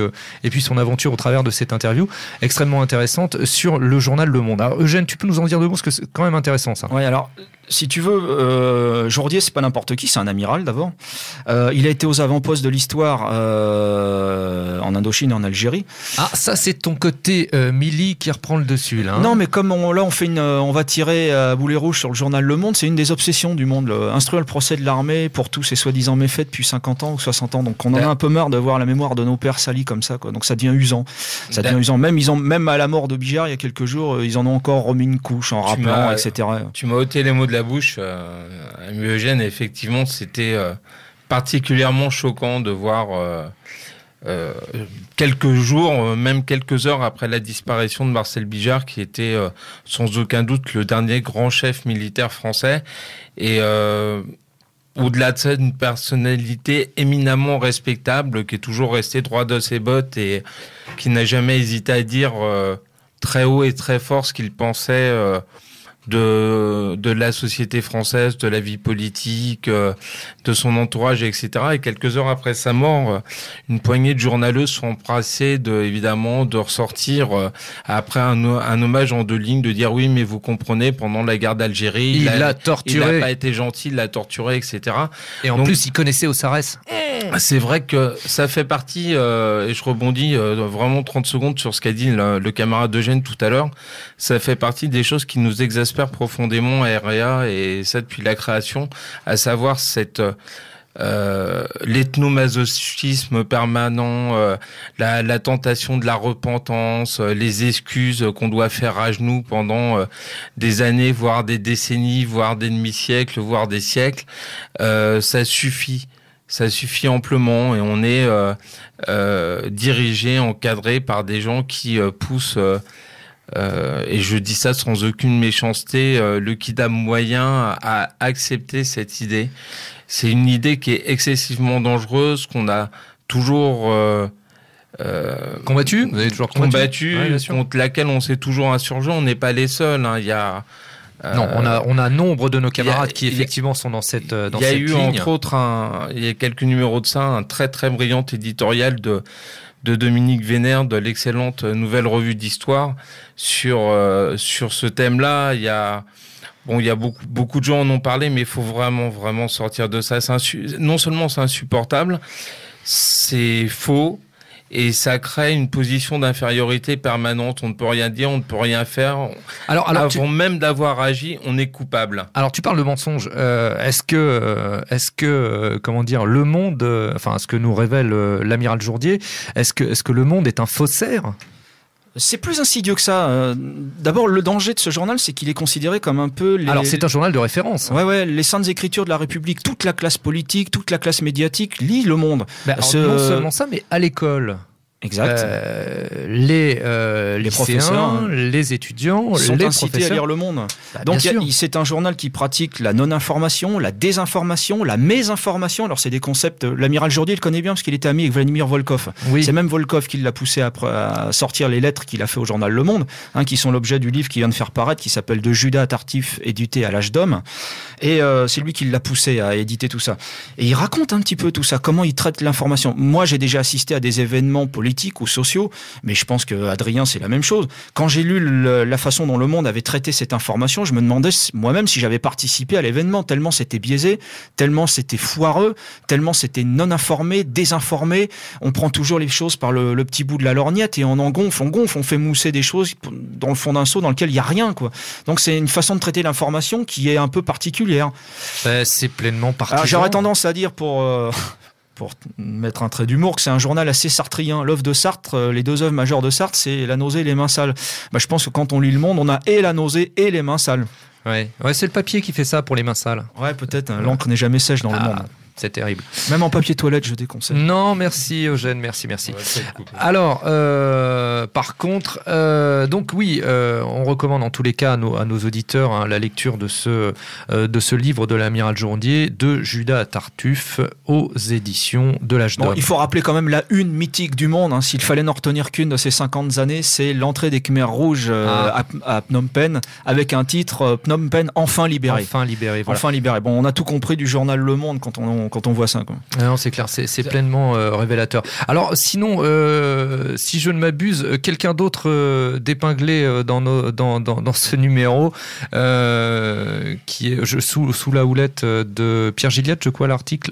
son aventure au travers de cette interview extrêmement intéressante sur le journal Le Monde. Alors Eugène, tu peux nous en dire deux mots parce que c'est quand même intéressant ça. Ouais, alors si tu veux, Jourdier c'est pas n'importe qui, c'est un amiral d'abord. Il a été aux avant-postes de l'histoire en Indochine et en Algérie. Ah, ça c'est ton côté Mili qui reprend le dessus là. Hein. Non, mais comme on va tirer à boulet rouge sur le journal Le Monde, c'est une des obsessions du Monde, instruire le procès de l'armée pour tous ces soi-disant méfaits depuis 50 ans ou 60 ans. Donc on en a un peu marre de voir la mémoire de nos pères salis comme ça, quoi. Donc ça devient usant. Même à la mort de Bijard il y a quelques jours, ils en ont encore remis une couche en rappelant, etc. Tu m'as ôté les mots de la bouche, ami Eugène. Effectivement, c'était particulièrement choquant de voir quelques jours, même quelques heures après la disparition de Marcel Bijard, qui était sans aucun doute le dernier grand chef militaire français, et au-delà de ça, une personnalité éminemment respectable, qui est toujours resté droit de ses bottes et qui n'a jamais hésité à dire très haut et très fort ce qu'il pensait de la société française, de la vie politique, de son entourage, etc. Et quelques heures après sa mort, une poignée de journaleux sont empressés de ressortir après un hommage en 2 lignes, de dire oui, mais vous comprenez, pendant la guerre d'Algérie, il l'a torturé. Il n'a pas été gentil, il l'a torturé, etc. Et en plus, il connaissait Ossarès. C'est vrai que ça fait partie, et je rebondis vraiment 30 secondes sur ce qu'a dit le camarade Eugène tout à l'heure, ça fait partie des choses qui nous exaspèrent profondément à REA, et ça depuis la création, à savoir l'ethnomasochisme permanent, la tentation de la repentance, les excuses qu'on doit faire à genoux pendant des années, voire des décennies, voire des demi-siècles, voire des siècles. Ça suffit amplement, et on est dirigé, encadré par des gens qui poussent, et je dis ça sans aucune méchanceté, le kidam moyen à accepter cette idée. C'est une idée qui est excessivement dangereuse, qu'on a toujours combattu. Vous avez toujours combattu, ouais, contre laquelle on s'est toujours insurgé. On n'est pas les seuls. Hein. Il y a non, on a nombre de nos camarades qui effectivement sont dans cette ligne. Il y a eu entre autres il y a quelques numéros de ça, un très très brillant éditorial de Dominique Vénère de l'excellente Nouvelle Revue d'Histoire sur ce thème-là. Il y a beaucoup de gens en ont parlé, mais il faut vraiment sortir de ça. Non seulement c'est insupportable, c'est faux, et ça crée une position d'infériorité permanente. On ne peut rien dire, on ne peut rien faire. Alors avant même d'avoir agi, on est coupable. Alors tu parles de mensonge. Est-ce que comment dire, le Monde, ce que nous révèle l'amiral Jourdier, est-ce que le Monde est un faussaire ? C'est plus insidieux que ça. D'abord, le danger de ce journal, c'est qu'il est considéré comme un peu... Alors, c'est un journal de référence. Ouais, les saintes écritures de la République. Toute la classe politique, toute la classe médiatique lit Le Monde. Non seulement ça, mais à l'école... Exact. Les lycéens, les étudiants, sont les incités à lire Le Monde. Donc c'est un journal qui pratique la non-information, la désinformation, la mésinformation. Alors c'est des concepts. L'amiral Jourdier le connaît bien parce qu'il était ami avec Vladimir Volkov. Oui. C'est même Volkov qui l'a poussé à sortir les lettres qu'il a fait au journal Le Monde, qui sont l'objet du livre qu'il vient de faire paraître, qui s'appelle De Judas Tartif édité à l'âge d'homme. Et c'est lui qui l'a poussé à éditer tout ça. Et il raconte un petit peu tout ça, comment il traite l'information. Moi, j'ai déjà assisté à des événements politiques ou sociaux, mais je pense que Adrien, c'est la même chose. Quand j'ai lu la façon dont Le Monde avait traité cette information, je me demandais moi-même si j'avais participé à l'événement, tellement c'était biaisé, tellement c'était foireux, tellement c'était non informé, désinformé. On prend toujours les choses par le petit bout de la lorgnette et on gonfle, on fait mousser des choses dans le fond d'un seau dans lequel il n'y a rien, quoi. Donc c'est une façon de traiter l'information qui est un peu particulière. C'est pleinement particulier. J'aurais tendance à dire pour mettre un trait d'humour, que c'est un journal assez sartrien. L'œuvre de Sartre, les 2 œuvres majeures de Sartre, c'est La nausée et les mains sales. Je pense que quand on lit Le Monde, on a et la nausée et les mains sales. Ouais, c'est le papier qui fait ça pour les mains sales. Ouais, peut-être. L'encre n'est jamais sèche dans le monde. C'est terrible. Même en papier toilette, je déconseille. Non, merci Eugène, merci. Ouais, alors, par contre, donc oui, on recommande en tous les cas à nos auditeurs la lecture de ce livre de l'amiral Jorondier, de Judas Tartuffe, aux éditions de l'Âge d'Or. Il faut rappeler quand même la une mythique du monde, s'il fallait n'en retenir qu'une de ces 50 années, c'est l'entrée des Khmers rouges à Phnom Penh, avec un titre Phnom Penh enfin libéré. Enfin libéré, voilà. Enfin libéré. Bon, on a tout compris du journal Le Monde quand on voit ça, quoi. Non, c'est clair, c'est pleinement révélateur. Alors, sinon, si je ne m'abuse, quelqu'un d'autre d'épinglé dans ce numéro, qui est sous la houlette de Pierre Gilliatt, je crois l'article,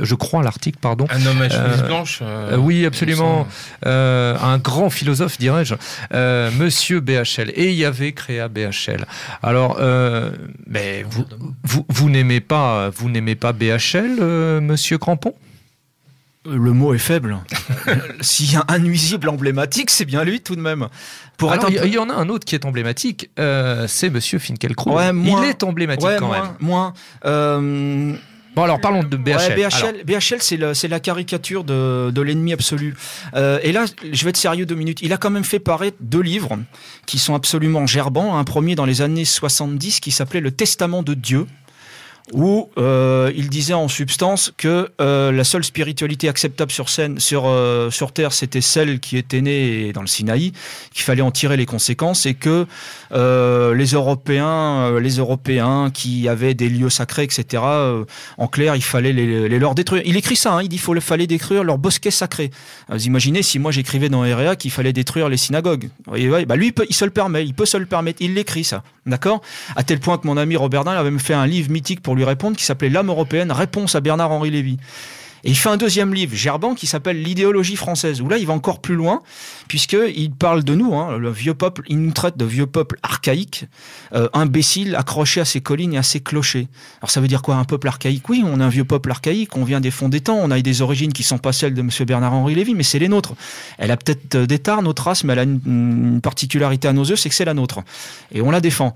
pardon. Un homme à chemise blanche. Oui, absolument. Un grand philosophe, dirais-je, Monsieur BHL. Et il y avait créa BHL. Alors, mais vous n'aimez pas BHL, Monsieur Crampon? Le mot est faible. S'il y a un nuisible emblématique, c'est bien lui tout de même. Il y en a un autre qui est emblématique, c'est Monsieur Finkielkraut. Ouais, il est emblématique quand même. Bon, alors parlons de BHL. BHL, c'est la caricature de l'ennemi absolu. Et là, je vais être sérieux 2 minutes. Il a quand même fait paraître 2 livres qui sont absolument gerbants. Un premier dans les années 70 qui s'appelait Le Testament de Dieu, où il disait en substance que la seule spiritualité acceptable sur Terre, c'était celle qui était née dans le Sinaï, qu'il fallait en tirer les conséquences, et que les Européens qui avaient des lieux sacrés, etc., en clair, il fallait les leur détruire. Il écrit ça, il dit qu'il fallait détruire leurs bosquets sacrés. Vous imaginez si moi j'écrivais dans REA qu'il fallait détruire les synagogues. Et lui, il peut se le permettre, il l'écrit ça, d'accord ? À tel point que mon ami Robert Dain avait même fait un livre mythique pour lui répondre, qui s'appelait L'âme européenne, réponse à Bernard-Henri Lévy. Et il fait un deuxième livre, gerbant, qui s'appelle L'idéologie française, où là, il va encore plus loin, puisqu'il parle de nous, le vieux peuple, il nous traite de vieux peuple archaïque, imbécile, accroché à ses collines et à ses clochers. Alors ça veut dire quoi, un peuple archaïque? Oui, on est un vieux peuple archaïque, on vient des fonds des temps, on a des origines qui sont pas celles de monsieur Bernard-Henri Lévy, mais c'est les nôtres. Elle a peut-être des tares, notre race, mais elle a une particularité à nos yeux, c'est que c'est la nôtre. Et on la défend.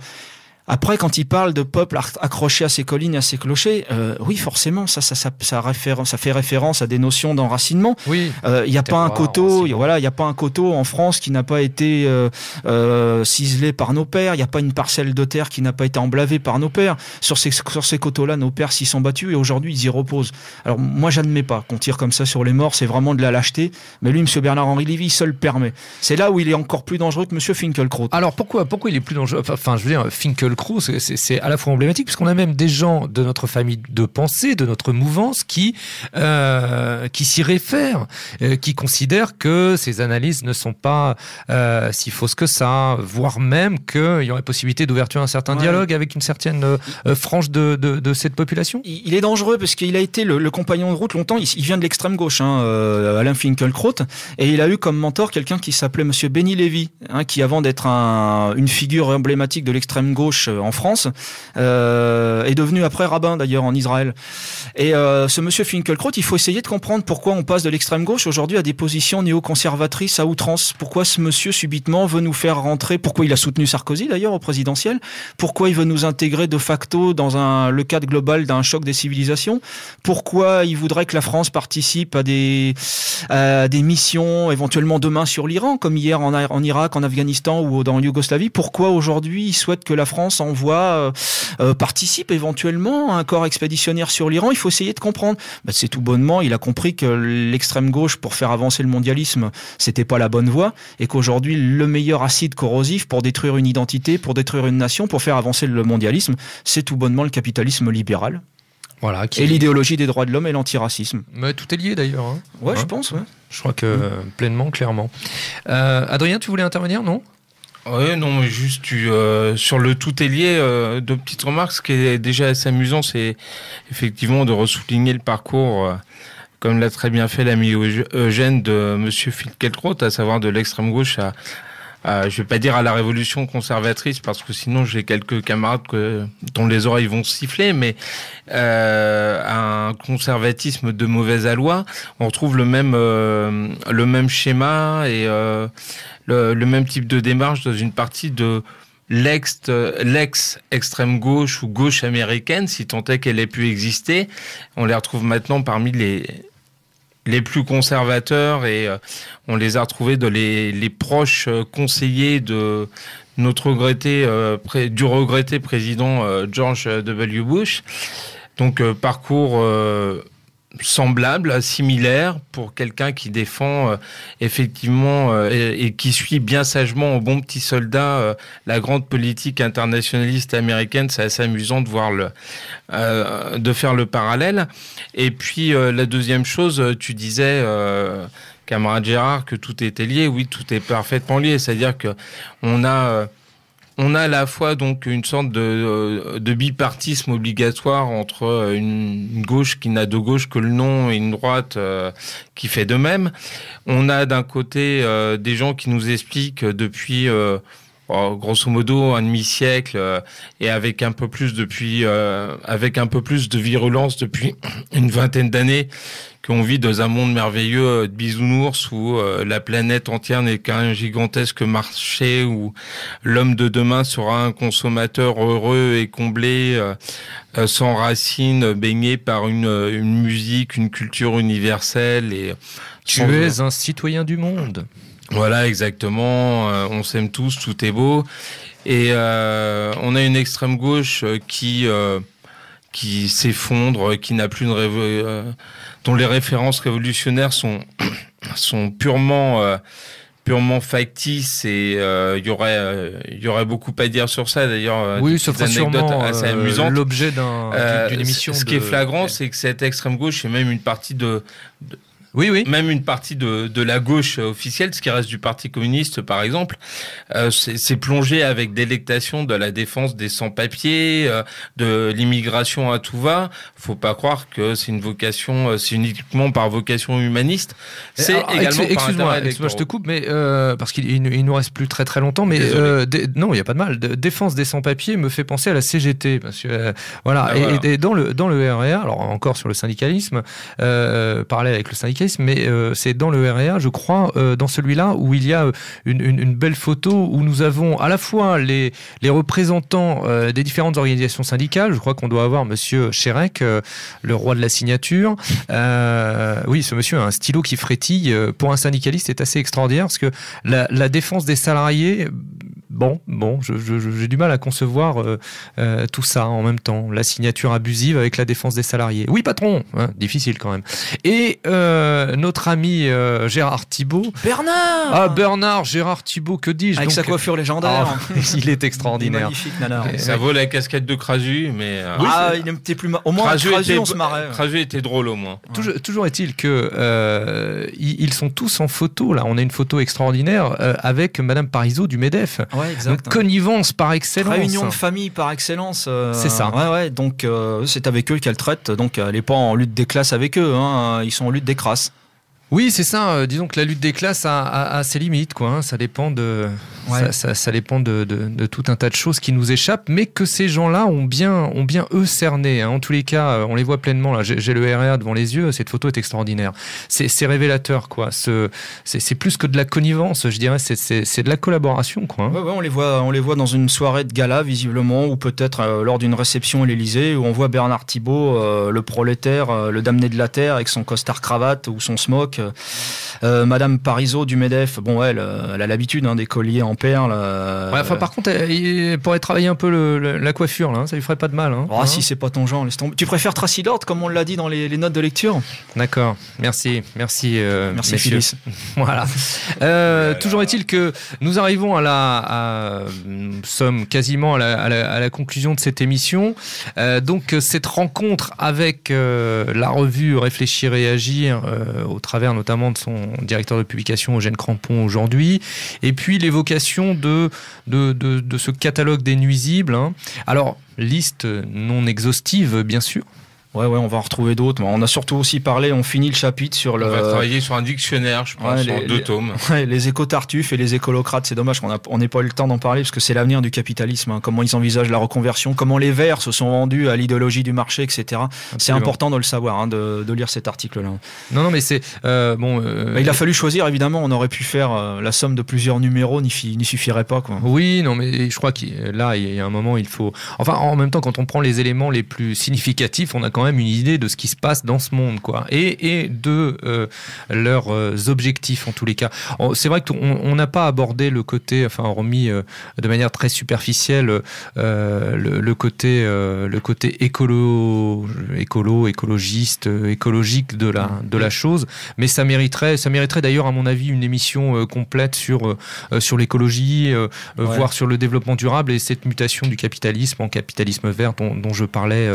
Après, quand il parle de peuple accroché à ses collines et à ses clochers, oui, forcément, ça fait référence à des notions d'enracinement. Oui. Il n'y a pas un coteau, il y a pas un coteau en France qui n'a pas été ciselé par nos pères. Il n'y a pas une parcelle de terre qui n'a pas été emblavée par nos pères. Sur ces coteaux-là, nos pères s'y sont battus et aujourd'hui, ils y reposent. Alors, moi, j'admets pas qu'on tire comme ça sur les morts. C'est vraiment de la lâcheté. Mais lui, monsieur Bernard-Henri Lévy, il se le permet. C'est là où il est encore plus dangereux que monsieur Finkielkraut. Alors, pourquoi il est plus dangereux? Enfin, je veux dire, Finkielkraut, c'est à la fois emblématique, puisqu'on a même des gens de notre famille de pensée, de notre mouvance, qui s'y réfèrent, qui considèrent que ces analyses ne sont pas si fausses que ça, voire même qu'il y aurait possibilité d'ouverture à un certain dialogue avec une certaine frange de cette population. Il est dangereux parce qu'il a été le compagnon de route longtemps. Il vient de l'extrême gauche, Alain Finkielkraut, et il a eu comme mentor quelqu'un qui s'appelait monsieur Benny Lévy, qui avant d'être une figure emblématique de l'extrême gauche en France, est devenu après rabbin d'ailleurs en Israël. Et ce monsieur Finkielkraut, il faut essayer de comprendre pourquoi on passe de l'extrême gauche aujourd'hui à des positions néoconservatrices à outrance. Pourquoi ce monsieur subitement veut nous faire rentrer, pourquoi il a soutenu Sarkozy d'ailleurs au présidentiel, pourquoi il veut nous intégrer de facto dans le cadre global d'un choc des civilisations, pourquoi il voudrait que la France participe à des missions éventuellement demain sur l'Iran, comme hier en Irak, en Afghanistan ou dans Yougoslavie, pourquoi aujourd'hui il souhaite que la France participe éventuellement à un corps expéditionnaire sur l'Iran. Il faut essayer de comprendre. C'est tout bonnement, il a compris que l'extrême gauche, pour faire avancer le mondialisme, c'était pas la bonne voie, et qu'aujourd'hui, le meilleur acide corrosif pour détruire une identité, pour détruire une nation, pour faire avancer le mondialisme, c'est tout bonnement le capitalisme libéral. Voilà, et l'idéologie des droits de l'homme et l'antiracisme. Mais tout est lié d'ailleurs. Je pense. Ouais. Je crois que pleinement, clairement. Adrien, tu voulais intervenir, non ? Oui, non, mais juste sur le tout est lié, 2 petites remarques. Ce qui est déjà assez amusant, c'est effectivement de ressouligner le parcours, comme l'a très bien fait l'ami Eugène, de monsieur Finkielkraut, à savoir de l'extrême gauche je vais pas dire à la révolution conservatrice, parce que sinon j'ai quelques camarades dont les oreilles vont siffler, mais un conservatisme de mauvais aloi. On retrouve le même schéma et le même type de démarche dans une partie de l'ex-extrême gauche ou gauche américaine, si tant est qu'elle ait pu exister. On les retrouve maintenant parmi les plus conservateurs et on les a retrouvés dans les proches conseillers de notre regretté président George W. Bush. Donc parcours semblable, similaire pour quelqu'un qui défend effectivement et qui suit bien sagement au bon petit soldat la grande politique internationaliste américaine. C'est assez amusant de voir de faire le parallèle. Et puis la deuxième chose, tu disais camarade Gérard que tout était lié. Oui, tout est parfaitement lié. C'est-à-dire que on a à la fois donc une sorte de bipartisme obligatoire entre une gauche qui n'a de gauche que le nom et une droite qui fait de même. On a d'un côté des gens qui nous expliquent depuis grosso modo un demi-siècle et avec un peu plus de virulence depuis une vingtaine d'années, qu'on vit dans un monde merveilleux de bisounours où la planète entière n'est qu'un gigantesque marché où l'homme de demain sera un consommateur heureux et comblé, sans racines, baigné par une musique, une culture universelle. Et tu es un citoyen du monde. Voilà, exactement. On s'aime tous, tout est beau. Et on a une extrême gauche qui s'effondre, qui n'a plus dont les références révolutionnaires sont purement factices et il y aurait beaucoup à dire sur ça. D'ailleurs, oui, ce sera sûrement assez amusantes. L'objet d'une émission. Ce qui est flagrant, c'est que cette extrême gauche est même une partie même une partie de la gauche officielle, ce qui reste du Parti communiste, par exemple, c'est plongé avec délectation de la défense des sans-papiers, de l'immigration à tout va. Faut pas croire que c'est uniquement par vocation humaniste. C'est également excuse-moi, je te coupe, mais parce qu'il nous reste plus très très longtemps, mais non, il y a pas de mal. Défense des sans-papiers me fait penser à la CGT, parce que voilà. Et dans le REA, alors encore sur le syndicalisme, parallèle avec le syndicalisme. Mais c'est dans le REA, je crois, dans celui-là, où il y a une belle photo où nous avons à la fois les représentants des différentes organisations syndicales. Je crois qu'on doit avoir Monsieur Chérec, le roi de la signature. Oui, ce monsieur a un stylo qui frétille. Pour un syndicaliste, c'est assez extraordinaire parce que la défense des salariés... Bon, j'ai du mal à concevoir tout ça en même temps. La signature abusive avec la défense des salariés. Oui, patron, hein, difficile quand même. Et notre ami Gérard Thibault. Bernard Gérard Thibault, que dis-je? Avec sa coiffure légendaire. Il est extraordinaire. Magnifique, nanar. Ça vaut la casquette de Crasu, mais... il n'était plus... Au moins, Crasu, on se marrait. Crasu était drôle, au moins. Toujours est-il que ils sont tous en photo, là. On a une photo extraordinaire avec Madame Parisot du MEDEF. Ouais, exact. Donc, connivence par excellence. Réunion de famille par excellence. C'est ça. Ouais. Donc, c'est avec eux qu'elle traite. Donc, elle n'est pas en lutte des classes avec eux. Hein. Ils sont en lutte des crasses. Oui, c'est ça. Disons que la lutte des classes a ses limites, quoi. Hein. Ça dépend ça dépend de tout un tas de choses qui nous échappent, mais que ces gens-là ont bien eux cerné. Hein. En tous les cas, on les voit pleinement. Là, j'ai le REA devant les yeux. Cette photo est extraordinaire. C'est révélateur, quoi. C'est plus que de la connivence, je dirais. C'est de la collaboration, quoi. Hein. Ouais, on les voit dans une soirée de gala, visiblement, ou peut-être lors d'une réception à l'Élysée, où on voit Bernard Thibault, le prolétaire, le damné de la terre, avec son costard cravate ou son smock. Madame Parisot du MEDEF, elle a l'habitude des colliers en perles. Par contre, il pourrait travailler un peu la coiffure, là, ça lui ferait pas de mal. Hein. Si c'est pas ton genre, laisse tomber. Tu préfères Tracy Lord, comme on l'a dit dans les notes de lecture? D'accord, merci Phyllis. Voilà. Toujours est-il que nous arrivons nous sommes quasiment à la conclusion de cette émission. Donc cette rencontre avec la revue Réfléchir et Agir, au travers notamment de son directeur de publication Eugène Crampon aujourd'hui, et puis l'évocation de ce catalogue des nuisibles. Hein. Alors, liste non exhaustive, bien sûr. Ouais, on va en retrouver d'autres. On a surtout aussi parlé, on finit le chapitre sur On va travailler sur un dictionnaire, je pense, en 2 tomes. Les éco-tartuffes et les écolocrates, c'est dommage qu'on n'ait pas eu le temps d'en parler parce que c'est l'avenir du capitalisme, hein. Comment ils envisagent la reconversion, comment les Verts se sont vendus à l'idéologie du marché, etc. Absolument. C'est important de le savoir, hein, de lire cet article-là. Non, mais c'est il a fallu choisir, évidemment. On aurait pu faire la somme de plusieurs numéros, n'y suffirait pas, quoi. Oui, non, mais je crois qu'il y a un moment, il faut. Enfin, en même temps, quand on prend les éléments les plus significatifs, on a quand même une idée de ce qui se passe dans ce monde, quoi, et de leurs objectifs en tous les cas. C'est vrai qu'on n'a pas abordé le côté, enfin, hormis de manière très superficielle, le côté écologiste, écologique de la chose, mais ça mériterait d'ailleurs, à mon avis, une émission complète sur l'écologie, voire sur le développement durable et cette mutation du capitalisme en capitalisme vert dont je parlais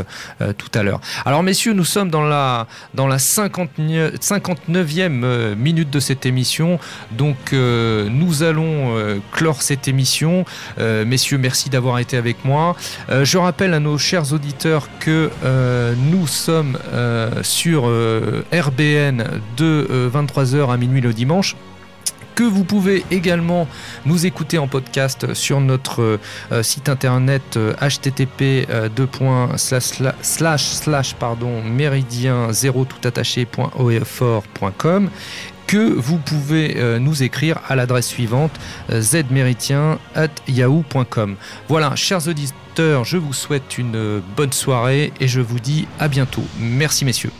tout à l'heure. Alors messieurs, nous sommes dans la 59e minute de cette émission, donc nous allons clore cette émission. Messieurs, merci d'avoir été avec moi. Je rappelle à nos chers auditeurs que nous sommes sur RBN de 23h à minuit le dimanche, que vous pouvez également nous écouter en podcast sur notre site internet http://méridien0toutattaché.oeufort.com, que vous pouvez nous écrire à l'adresse suivante zméridien@yahoo.com. Voilà, chers auditeurs, je vous souhaite une bonne soirée et je vous dis à bientôt. Merci messieurs.